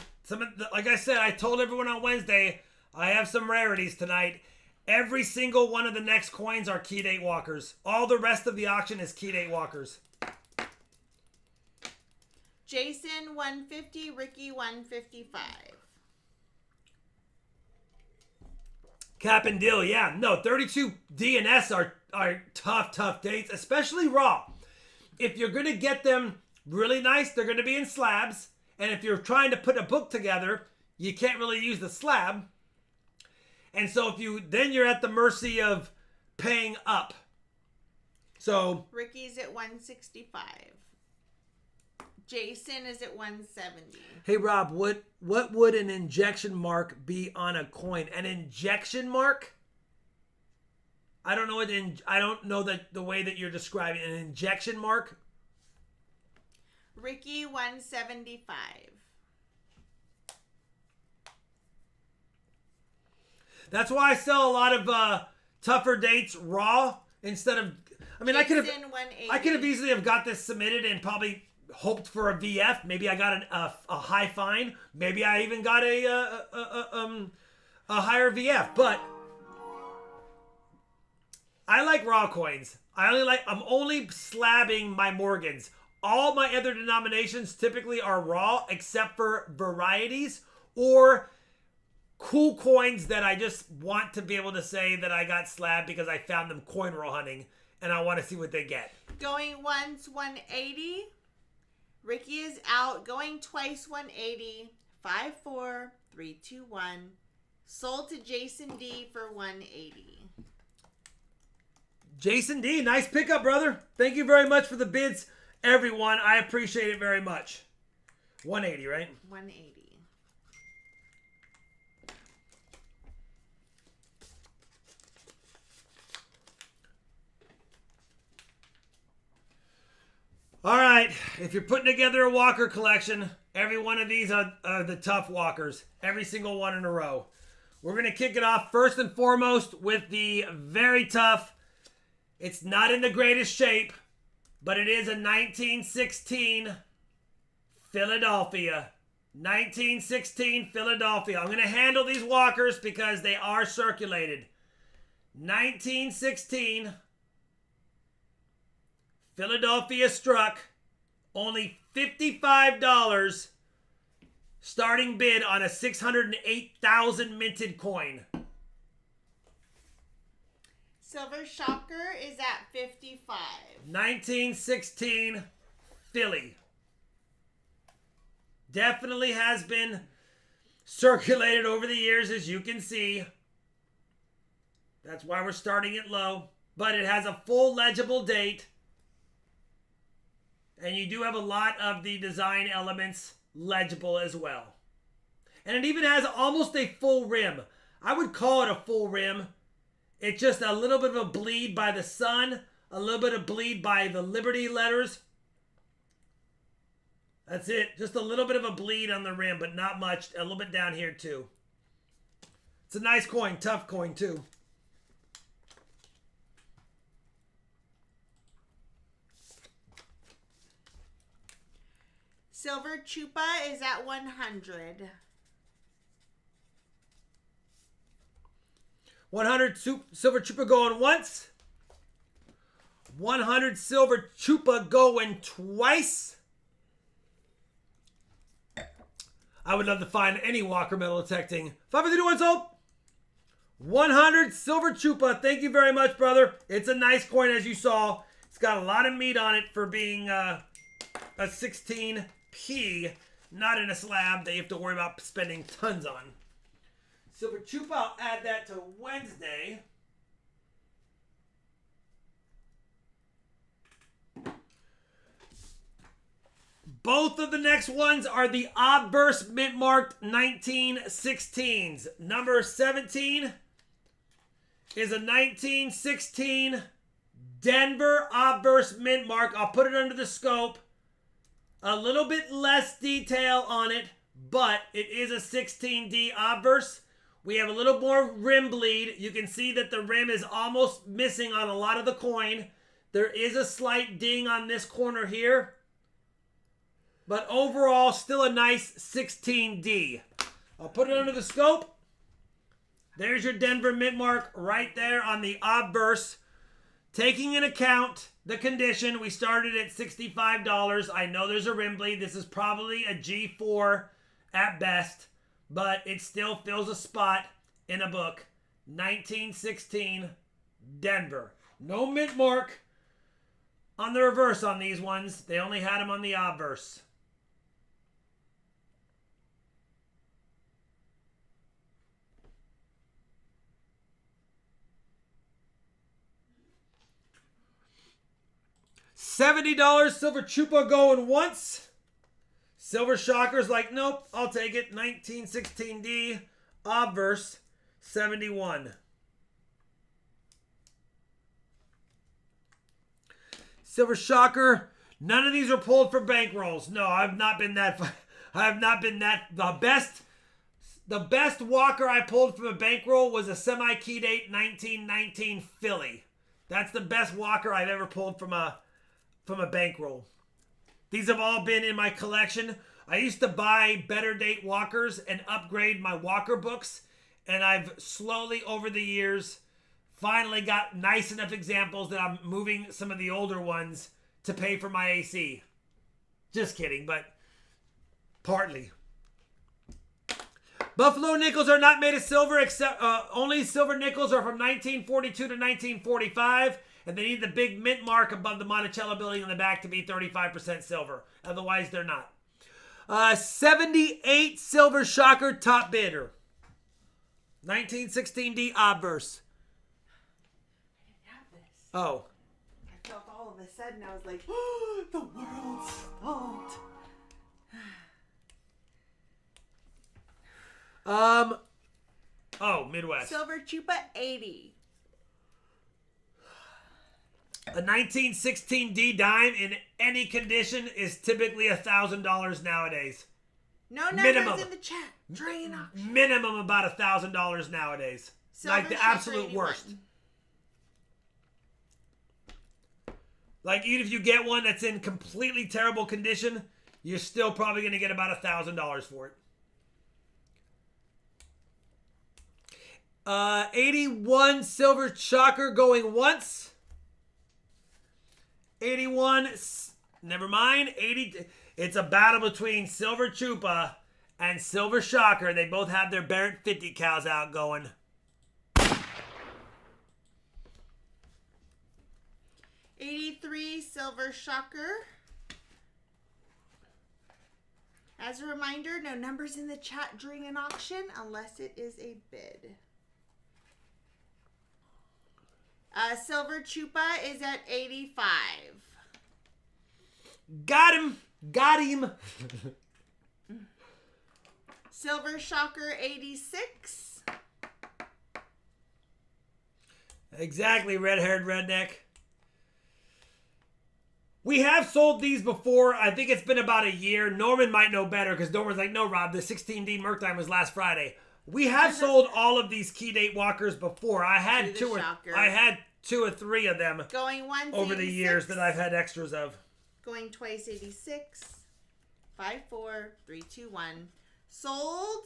Like I said, I told everyone on Wednesday, I have some rarities tonight. Every single one of the next coins are key date walkers. All the rest of the auction is key date walkers. Jason 150, Ricky 155. Cap and deal, yeah. No, 32 DNS are tough dates, especially raw. If you're going to get them really nice, they're going to be in slabs. And if you're trying to put a book together, you can't really use the slab. And so then you're at the mercy of paying up. So Ricky's at 165. Jason is at 170. Hey Rob, what would an injection mark be on a coin? An injection mark? I don't know the way that you're describing an injection mark. Ricky 175. That's why I sell a lot of tougher dates raw instead of. I mean, Jason, I could have easily have got this submitted and probably hoped for a VF. Maybe I got a high fine. Maybe I even got a higher VF. But I like raw coins. I'm only slabbing my Morgans. All my other denominations typically are raw, except for varieties or cool coins that I just want to be able to say that I got slabbed because I found them coin roll hunting and I want to see what they get. Going once 180. Ricky is out. Going twice 180. 5-4, 3-2-1. Sold to Jason D for 180. Jason D, nice pickup, brother. Thank you very much for the bids, everyone. I appreciate it very much. 180, right? 180. All right, if you're putting together a walker collection, every one of these are the tough walkers. Every single one in a row. We're going to kick it off first and foremost with the very tough. It's not in the greatest shape, but it is a 1916 Philadelphia. 1916 Philadelphia. I'm going to handle these walkers because they are circulated. 1916 Philadelphia struck. Only $55 starting bid on a 608,000 minted coin. Silver Shocker is at 55. 1916 Philly. Definitely has been circulated over the years, as you can see. That's why we're starting it low. But it has a full legible date. And you do have a lot of the design elements legible as well. And it even has almost a full rim. I would call it a full rim. It's just a little bit of a bleed by the sun, a little bit of bleed by the Liberty letters. That's it. Just a little bit of a bleed on the rim, but not much. A little bit down here too. It's a nice coin, tough coin too. Silver Chupa is at 100. 100 Silver Chupa going once. 100 Silver Chupa going twice. I would love to find any Walker metal detecting. 5-3-2-1 sold. 100 Silver Chupa. Thank you very much, brother. It's a nice coin, as you saw. It's got a lot of meat on it for being a 16P, not in a slab that you have to worry about spending tons on. Silver Chupa, I'll add that to Wednesday. Both of the next ones are the obverse mint marked 1916s. Number 17 is a 1916 Denver obverse mint mark. I'll put it under the scope. A little bit less detail on it, but it is a 16D obverse. We have a little more rim bleed. You can see that the rim is almost missing on a lot of the coin. There is a slight ding on this corner here. But overall, still a nice 16D. I'll put it under the scope. There's your Denver mint mark right there on the obverse. Taking into account the condition, we started at $65. I know there's a rim bleed. This is probably a G4 at best, but it still fills a spot in a book. 1916 Denver. No mint mark on the reverse on these ones. They only had them on the obverse. $70 Silver Chupa going once. Silver Shocker's like, nope, I'll take it. 1916D, obverse, 71. Silver Shocker, none of these are pulled for bankrolls. No, I've not been that. I have not been that. The best walker I pulled from a bankroll was a semi-key date 1919 Philly. That's the best walker I've ever pulled from a bankroll. These have all been in my collection. I used to buy better date walkers and upgrade my walker books, and I've slowly over the years finally got nice enough examples that I'm moving some of the older ones to pay for my AC. Just kidding, but partly. Buffalo nickels are not made of silver, except only silver nickels are from 1942 to 1945. And they need the big mint mark above the Monticello building in the back to be 35% silver. Otherwise, they're not. 78 Silver Shocker top bidder. 1916D obverse. I didn't have this. Oh. I felt all of a sudden, I was like, oh, the world stopped. Oh, Midwest. Silver Chupa 80. A 1916D dime in any condition is typically $1,000 nowadays. No numbers Minimum. in the chat. Drain auction. Minimum about $1,000 nowadays. Silver like the Shocker absolute 81. worst. Like even if you get one that's in completely terrible condition, you're still probably going to get about $1,000 for it. 81 Silver Shocker going once. 81, never mind, 80. It's a battle between Silver Chupa and Silver Shocker. They both have their Barrett 50 cows out going. 83 Silver Shocker. As a reminder, no numbers in the chat during an auction unless it is a bid. Silver Chupa is at 85. Got him. Got him. Silver Shocker 86. Exactly, red-haired redneck. We have sold these before. I think it's been about a year. Norman might know better because Norman's like, no, Rob, the 16D Merc time was last Friday. We have sold all of these key date walkers before. I had two or three of them going once over 86. the years that I've had extras of. Going twice 86. 5, 4, 3, 2, 1. Sold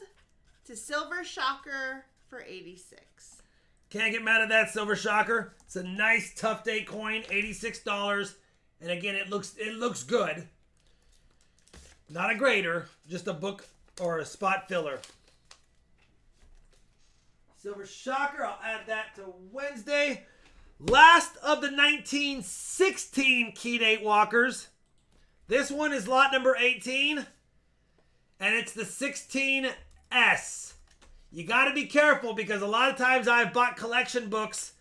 to Silver Shocker for 86. Can't get mad at that, Silver Shocker. It's a nice tough day coin, $86. And again, it looks good. Not a grader, just a book or a spot filler. Silver Shocker, I'll add that to Wednesday. Last of the 1916 key date walkers. This one is lot number 18. And it's the 16S. You got to be careful because a lot of times I've bought collection books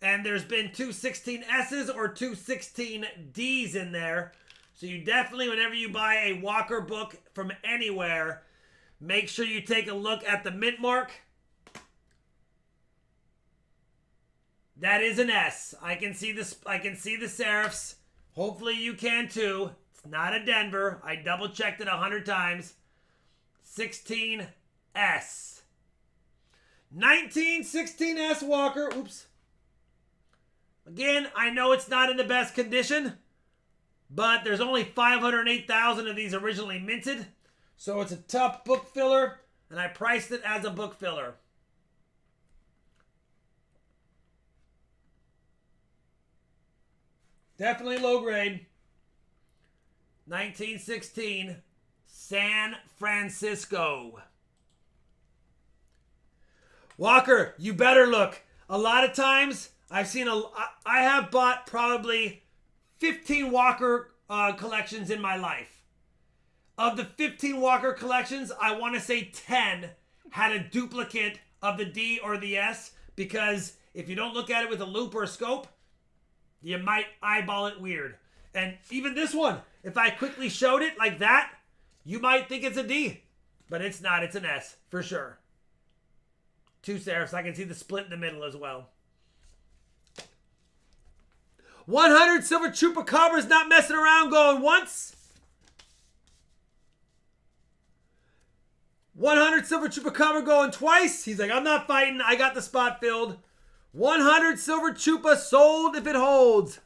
and there's been two 16S's or two 16Ds in there. So you definitely, whenever you buy a Walker book from anywhere, make sure you take a look at the mint mark. That is an S. I can see the serifs. Hopefully you can too. It's not a Denver. I double checked it 100 times. 16S. 1916S Walker. Oops. Again, I know it's not in the best condition, but there's only 508,000 of these originally minted. So it's a tough book filler, and I priced it as a book filler. Definitely low grade. 1916 San Francisco. Walker, you better look. A lot of times I have bought probably 15 Walker collections in my life. Of the 15 Walker collections, I want to say 10 had a duplicate of the D or the S, because if you don't look at it with a loop or a scope, you might eyeball it weird. And even this one, if I quickly showed it like that, you might think it's a D. But it's not. It's an S, for sure. 2 serifs. I can see the split in the middle as well. 100 Silver Chupacabra's not messing around, going once. 100 Silver Chupacabra going twice. He's like, I'm not fighting. I got the spot filled. 100 Silver Chupa sold if it holds.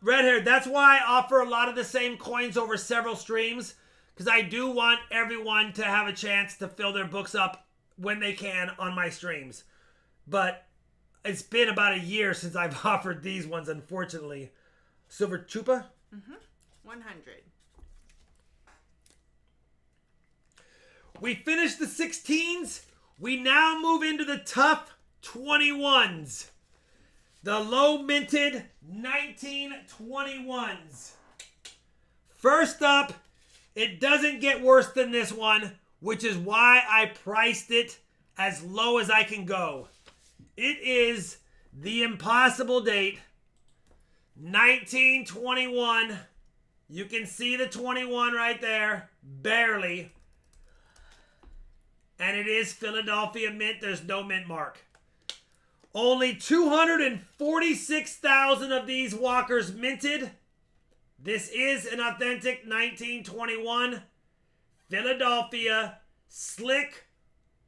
Red hair, that's why I offer a lot of the same coins over several streams, because I do want everyone to have a chance to fill their books up when they can on my streams. But it's been about a year since I've offered these ones, unfortunately. Silver Chupa? 100. We finished the 16s. We now move into the tough 21s. The low minted 1921s. First up, it doesn't get worse than this one, which is why I priced it as low as I can go. It is the impossible date, 1921. You can see the 21 right there, barely. And it is Philadelphia mint. There's no mint mark. Only 246,000 of these Walkers minted. This is an authentic 1921 Philadelphia, slick,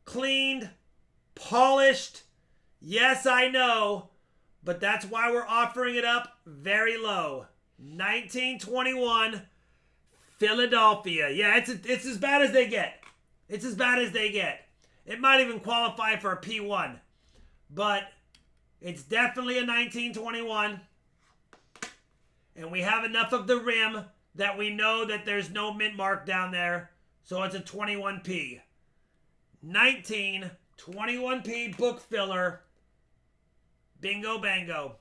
cleaned, polished. Yes, I know, but that's why we're offering it up very low. 1921 Philadelphia. Yeah, it's as bad as they get. It's as bad as they get. It might even qualify for a P1. But it's definitely a 1921. And we have enough of the rim that we know that there's no mint mark down there. So it's a 21P. 1921P book filler. Bingo bango.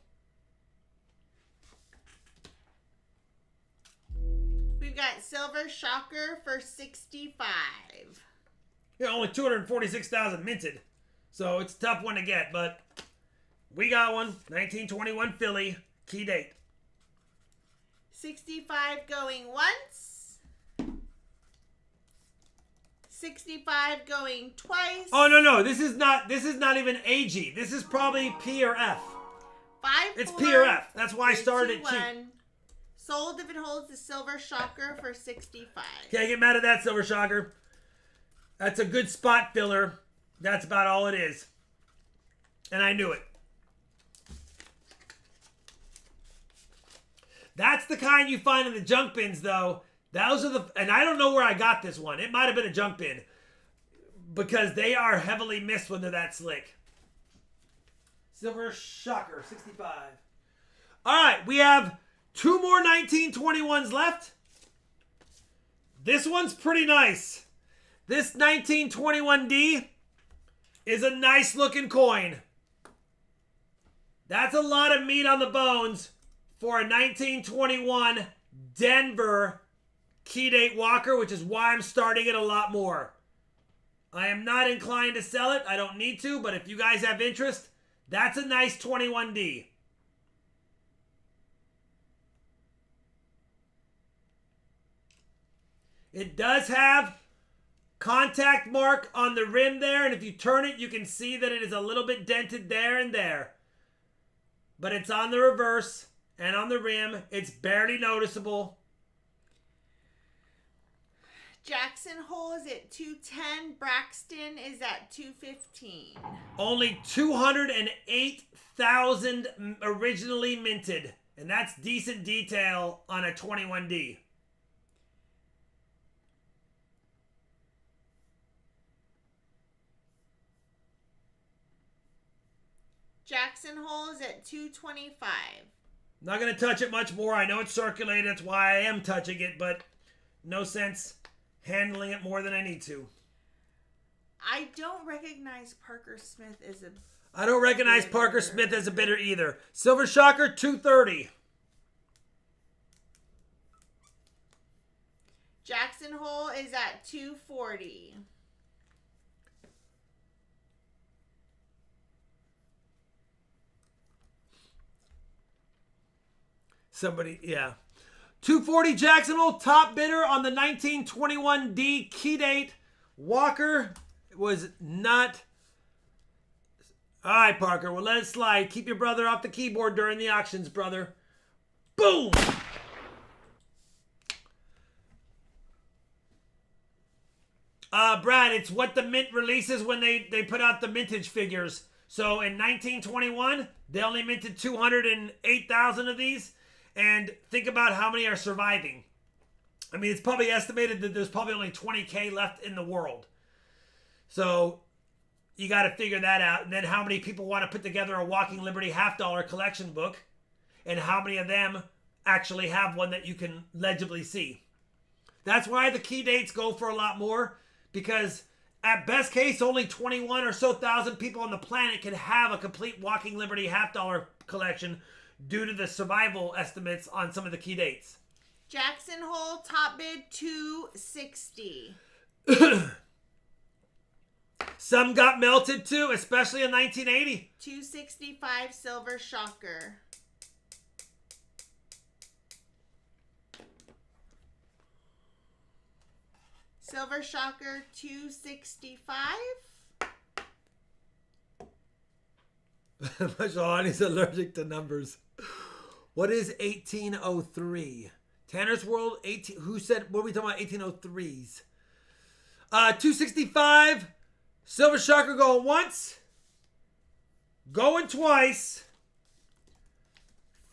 We've got Silver Shocker for 65. Yeah, only 246,000 minted. So it's a tough one to get, but we got one. 1921 Philly. Key date. 65 going once. 65 going twice. Oh, no. This is not even AG. This is probably P or F. 5, It's 4, P or F. That's why I started it 2, cheap. 1. Sold if it holds the Silver Shocker for 65. Can't get mad at that, Silver Shocker. That's a good spot filler. That's about all it is. And I knew it. That's the kind you find in the junk bins, though. Those are and I don't know where I got this one. It might have been a junk bin, because they are heavily missed when they're that slick. Silver Shocker, 65. All right, we have 2 more 1921s left. This one's pretty nice. This 1921D is a nice looking coin. That's a lot of meat on the bones for a 1921 Denver key date Walker, which is why I'm starting it a lot more. I am not inclined to sell it. I don't need to, but if you guys have interest, that's a nice 21D. It does have contact mark on the rim there, and if you turn it, you can see that it is a little bit dented there and there. But it's on the reverse and on the rim. It's barely noticeable. Jackson Hole is at 210. Braxton is at 215. Only 208,000 originally minted. And that's decent detail on a 21D. Jackson Hole is at 225. Not going to touch it much more. I know it's circulated. That's why I am touching it. But no sense handling it more than I need to. I don't recognize Parker Smith as a... I don't recognize Parker Smith as a bidder either. Silver Shocker, 230. Jackson Hole is at 240. Somebody, yeah. 240 Jackson Hole, top bidder on the 1921D key date. Walker was not... All right, Parker, we'll let it slide. Keep your brother off the keyboard during the auctions, brother. Boom! Brad, it's what the mint releases when they put out the mintage figures. So in 1921, they only minted 208,000 of these. And think about how many are surviving. I mean, it's probably estimated that there's probably only 20K left in the world. So you got to figure that out. And then how many people want to put together a Walking Liberty $50 collection book. And how many of them actually have one that you can legibly see. That's why the key dates go for a lot more. Because at best case, only 21 or so thousand people on the planet can have a complete Walking Liberty $50 collection due to the survival estimates on some of the key dates. Jackson Hole, top bid, 260. Some got melted too, especially in 1980. 265 Silver Shocker. Silver Shocker, 265. He's allergic to numbers. What is 1803? Tanner's World, 18. Who said, what are we talking about? 1803s. 265. Silver Shocker going once. Going twice.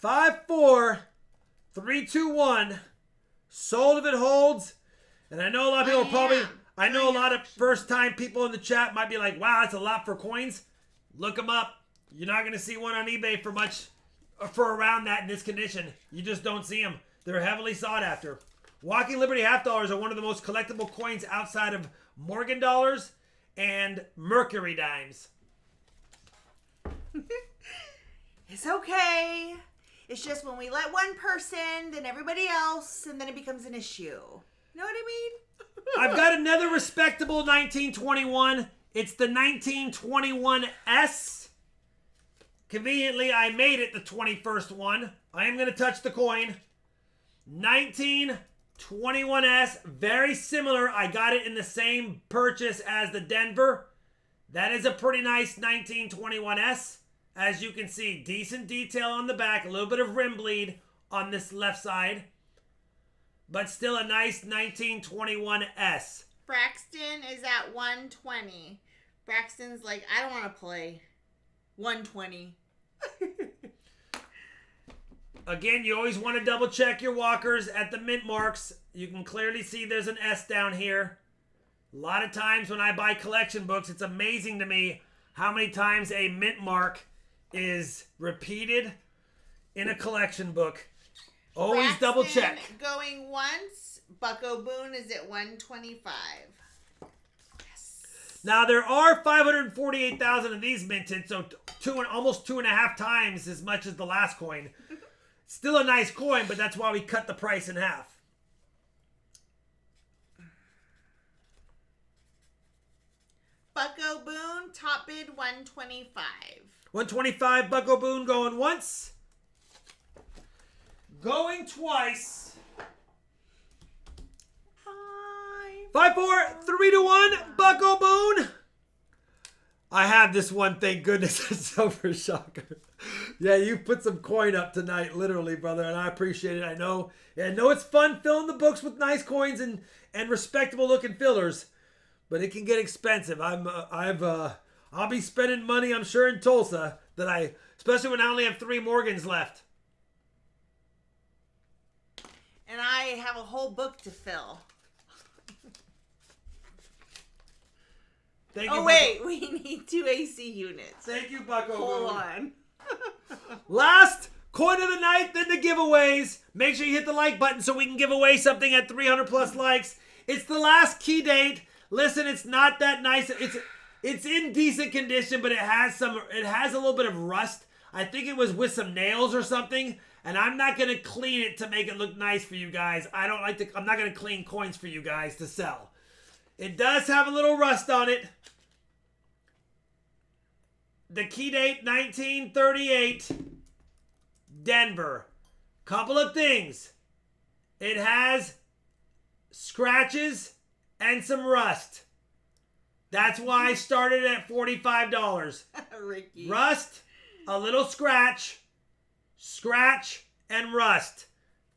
5-4. 3-2-1. Sold if it holds. And I know a lot of people I know a lot of first time people in the chat might be like, wow, that's a lot for coins. Look them up. You're not going to see one on eBay for around that in this condition. You just don't see them. They're heavily sought after. Walking Liberty $50 are one of the most collectible coins outside of Morgan dollars and Mercury dimes. It's okay. It's just when we let one person, then everybody else, and then it becomes an issue. Know what I mean? I've got another respectable 1921. It's the 1921S. Conveniently, I made it the 21st one. I am going to touch the coin. 1921S. Very similar. I got it in the same purchase as the Denver. That is a pretty nice 1921S. As you can see, decent detail on the back. A little bit of rim bleed on this left side. But still a nice 1921S. Braxton is at 120. Braxton's like, I don't want to play. 120. Again, you always want to double check your walkers at the mint marks. You can clearly see there's an S down here. A lot of times when I buy collection books, it's amazing to me how many times a mint mark is repeated in a collection book. Always Braxton double check. Going once. Bucko Boone is at 125. Yes. Now there are 548,000 of these minted, so almost 2.5 times as much as the last coin. Still a nice coin, but that's why we cut the price in half. Bucko Boone, top bid 125. 125 Bucko Boone going once. Going twice. 5, 4, 3, 2, 1. Bucko Boone. I have this one, thank goodness. It's Silver Shocker. Yeah, you put some coin up tonight, literally, brother, and I appreciate it. I know it's fun filling the books with nice coins and respectable looking fillers, but it can get expensive. I'll be spending money, I'm sure, in Tulsa especially when I only have 3 Morgans left. And I have a whole book to fill. Thank you, wait, we need 2 AC units. Thank you, Bucko. Hold on. Last coin of the night, then the giveaways. Make sure you hit the like button so we can give away something at 300 plus likes. It's the last key date. Listen, it's not that nice. It's in decent condition, but it has a little bit of rust. I think it was with some nails or something, and I'm not gonna clean it to make it look nice for you guys. I'm not gonna clean coins for you guys to sell. It does have a little rust on it. The key date, 1938, Denver. Couple of things. It has scratches and some rust. That's why I started at $45. Ricky. Rust, a little scratch, and rust.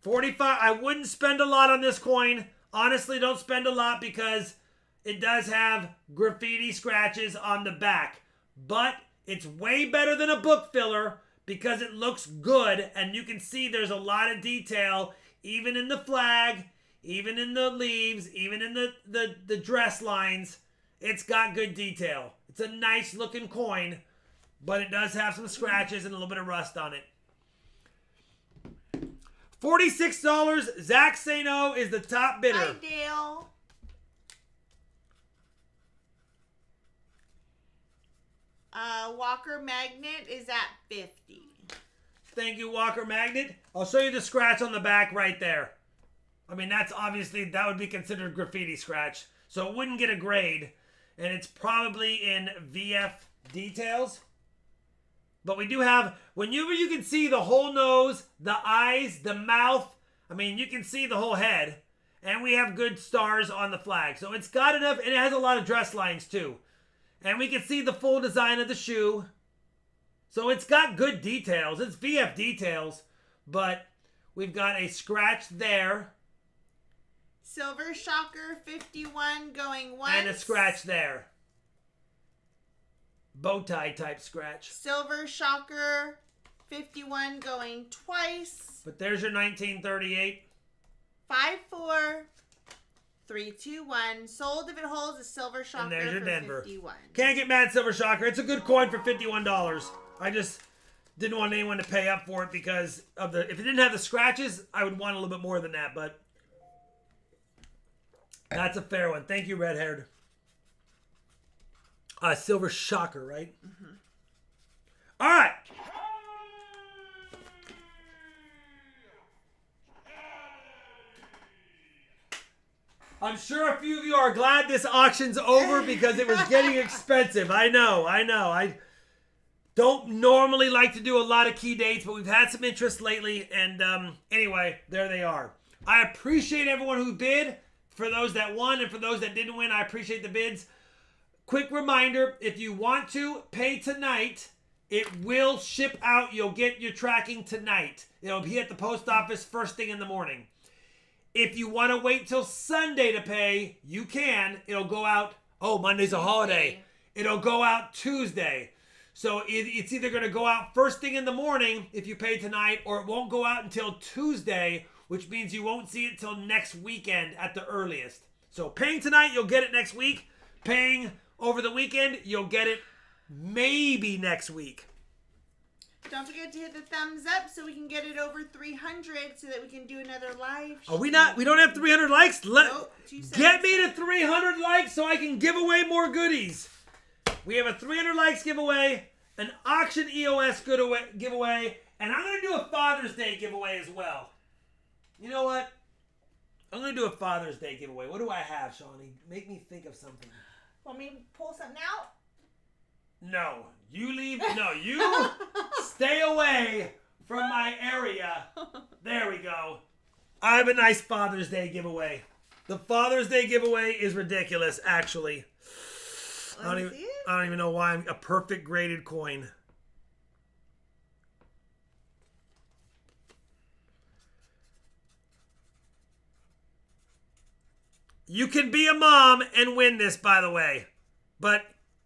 45. I wouldn't spend a lot on this coin. Honestly, don't spend a lot because it does have graffiti scratches on the back. But it's way better than a book filler because it looks good and you can see there's a lot of detail even in the flag, even in the leaves, even in the dress lines. It's got good detail. It's a nice looking coin, but it does have some scratches and a little bit of rust on it. $46. Zach Sano is the top bidder. Hi, Dale. Walker Magnet is at 50. Thank you, Walker Magnet. I'll show you the scratch on the back right there. I mean, that would be considered graffiti scratch. So it wouldn't get a grade. And it's probably in VF details. But we do have, whenever you can see the whole nose, the eyes, the mouth. I mean, you can see the whole head. And we have good stars on the flag. So it's got enough, and it has a lot of dress lines too. And we can see the full design of the shoe. So it's got good details. It's VF details. But we've got a scratch there. Silver Shocker 51 going once. And a scratch there. Bow tie type scratch. Silver Shocker 51 going twice. But there's your 1938. 5, 4, 3, 2, 1. Sold if it holds a Silver Shocker and there's your for Denver. 51. Can't get mad, Silver Shocker. It's a good coin for $51. I just didn't want anyone to pay up for it because of if it didn't have the scratches, I would want a little bit more than that, but that's a fair one. Thank you, red-haired. Silver Shocker, right? Mm-hmm. All right. I'm sure a few of you are glad this auction's over because it was getting expensive. I know. I don't normally like to do a lot of key dates, but we've had some interest lately. And anyway, there they are. I appreciate everyone who bid. For those that won and for those that didn't win, I appreciate the bids. Quick reminder, if you want to pay tonight, it will ship out. You'll get your tracking tonight. It'll be at the post office first thing in the morning. If you want to wait till Sunday to pay, you can. It'll go out. Oh, Monday's a holiday. It'll go out Tuesday. So it's either going to go out first thing in the morning if you pay tonight, or it won't go out until Tuesday, which means you won't see it till next weekend at the earliest. So paying tonight, you'll get it next week. Paying over the weekend, you'll get it maybe next week. Don't forget to hit the thumbs up so we can get it over 300 so that we can do another live Are we not? We don't have 300 likes? Nope, Get me to 300 likes so I can give away more goodies. We have a 300 likes giveaway, an auction EOS giveaway, and I'm going to do a Father's Day giveaway as well. You know what? I'm going to do a Father's Day giveaway. What do I have, Shawnee? Make me think of something. Want me to pull something out? No. You leave. No, you stay away from my area. There we go. I have a nice Father's Day giveaway. The Father's Day giveaway is ridiculous, actually. Let me see it. I don't even know why I'm a perfect graded coin. You can be a mom and win this, by the way. But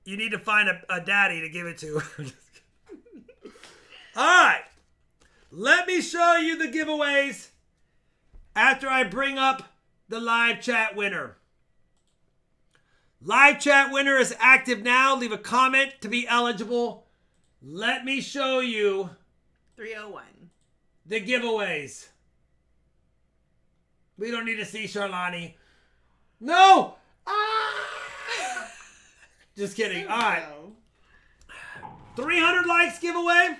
you need to find a daddy to give it to. All right. Let me show you the giveaways after I bring up the live chat winner. Live chat winner is active now. Leave a comment to be eligible. Let me show you 301. the giveaways. We don't need to see Charlani. No! Ah! Just kidding. All right. 300 likes giveaway.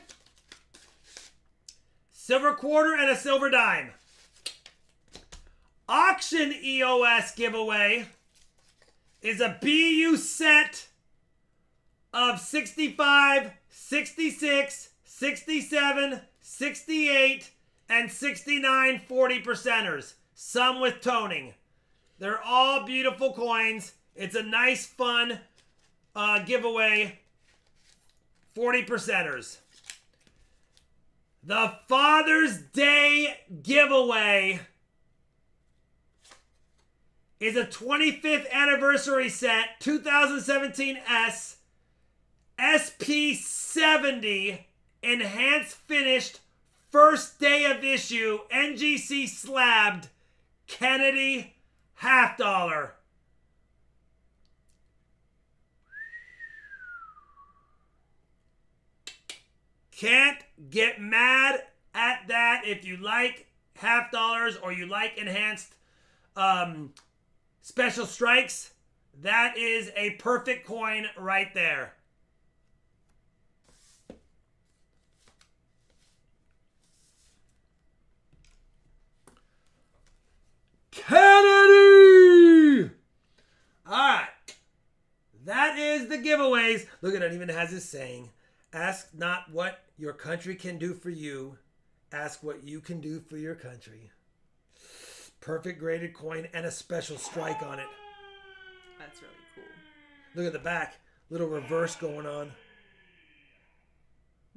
Silver quarter and a silver dime. Auction EOS giveaway is a BU set of 65, 66, 67, 68, and 69 40%ers. Some with toning. They're all beautiful coins. It's a nice, fun giveaway. 40%ers. The Father's Day giveaway is a 25th anniversary set, 2017 SP70 enhanced finished first day of issue NGC slabbed Kennedy $50. Can't get mad at that if you like $50 or you like enhanced special strikes. That is a perfect coin right there. Kennedy! Alright. That is the giveaways. Look at it, even has this saying. Ask not what your country can do for you. Ask what you can do for your country. Perfect graded coin and a special strike on it. That's really cool. Look at the back. Little reverse going on.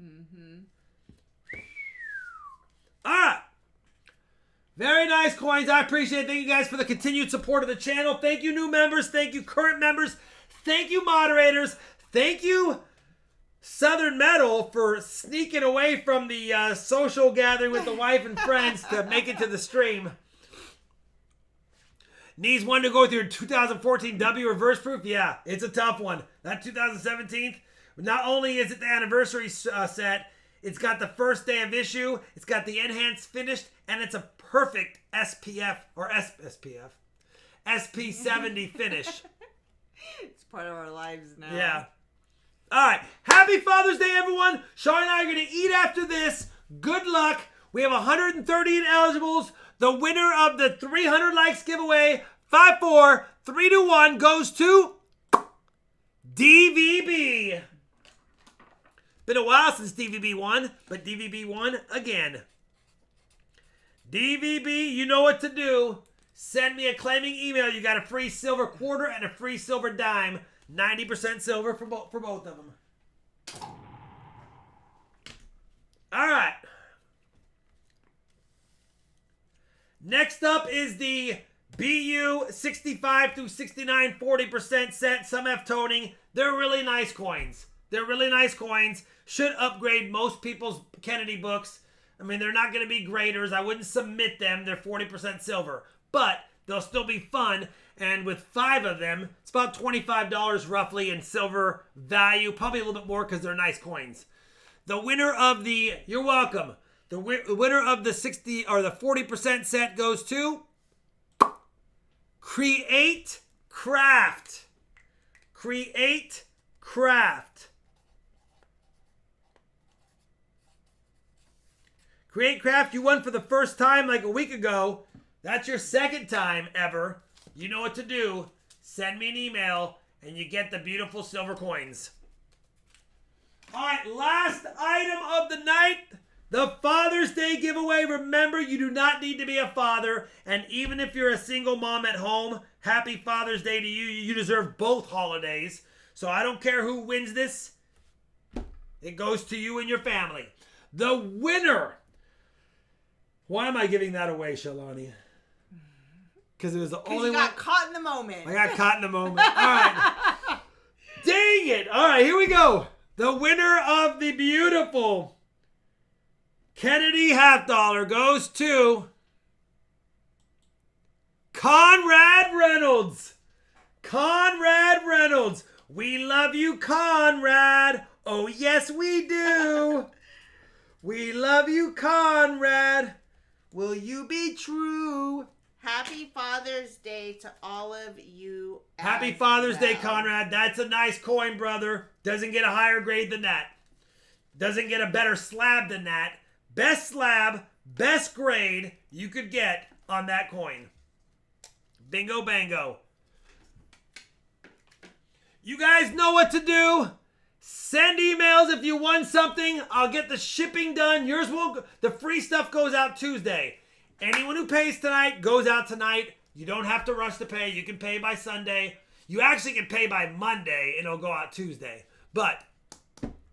Mm-hmm. Alright. Very nice coins. I appreciate it. Thank you guys for the continued support of the channel. Thank you, new members. Thank you, current members. Thank you, moderators. Thank you, Southern Metal, for sneaking away from the social gathering with the wife and friends to make it to the stream. Needs one to go with your 2014 W reverse proof? Yeah, it's a tough one. That 2017, not only is it the anniversary set, it's got the first day of issue, it's got the enhanced finished, and it's a perfect SPF, or SP70 finish. It's part of our lives now. Yeah. All right. Happy Father's Day, everyone. Sean and I are going to eat after this. Good luck. We have 130 eligibles. The winner of the 300 likes giveaway, 5, 4, 3, 2, 1, goes to DVB. Been a while since DVB won, but DVB won again. DVB, you know what to do. Send me a claiming email. You got a free silver quarter and a free silver dime. 90% silver for both of them. All right. Next up is the BU 65 through 69 40% set. Some have toning. They're really nice coins. Should upgrade most people's Kennedy books. I mean, they're not going to be graders. I wouldn't submit them. They're 40% silver. But they'll still be fun. And with 5 of them, it's about $25 roughly in silver value. Probably a little bit more because they're nice coins. The winner of the... You're welcome. The winner of the 60 or the 40% set goes to Create Craft. Create Craft. Create Craft, you won for the first time like a week ago. That's your second time ever. You know what to do. Send me an email and you get the beautiful silver coins. All right, last item of the night. The Father's Day giveaway. Remember, you do not need to be a father. And even if you're a single mom at home, happy Father's Day to you. You deserve both holidays. So I don't care who wins this. It goes to you and your family. The winner. Why am I giving that away, Shalani? Because it was the only one. You got caught in the moment. I got caught in the moment. All right. Dang it. All right, here we go. The winner of the beautiful Kennedy $50 goes to Conrad Reynolds. Conrad Reynolds. We love you, Conrad. Oh, yes, we do. We love you, Conrad. Will you be true? Happy Father's Day to all of you. Happy Father's Day, Conrad. That's a nice coin, brother. Doesn't get a higher grade than that. Doesn't get a better slab than that. Best slab, best grade you could get on that coin. Bingo bango. You guys know what to do. Send emails if you won something. I'll get the shipping done. Yours won't. The free stuff goes out Tuesday. Anyone who pays tonight goes out tonight. You don't have to rush to pay. You can pay by Sunday. You actually can pay by Monday and it'll go out Tuesday. But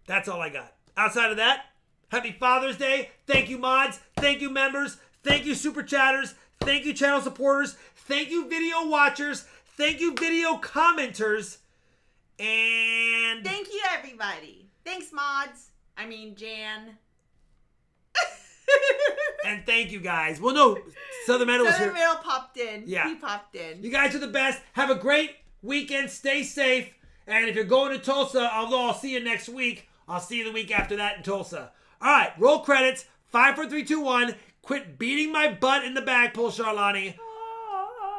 that's all I got. Outside of that, happy Father's Day. Thank you, mods. Thank you, members. Thank you, super chatters. Thank you, channel supporters. Thank you, video watchers. Thank you, video commenters. And thank you, everybody. Thanks, mods. I mean, Jan. And thank you, guys. Well, no, Southern Meadow was here. Southern Meadow popped in. Yeah. He popped in. You guys are the best. Have a great weekend. Stay safe. And if you're going to Tulsa, although I'll see you next week, I'll see you the week after that in Tulsa. All right, roll credits. 5, 4, 3, 2, 1. Quit beating my butt in the bag pull, Charlani.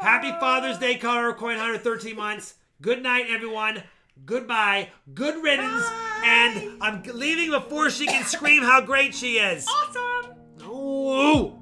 Happy Father's Day, Colorado Coin Hunter, 13 months. Good night, everyone. Goodbye. Good riddance. Bye. And I'm leaving before she can scream how great she is. Awesome. Ooh.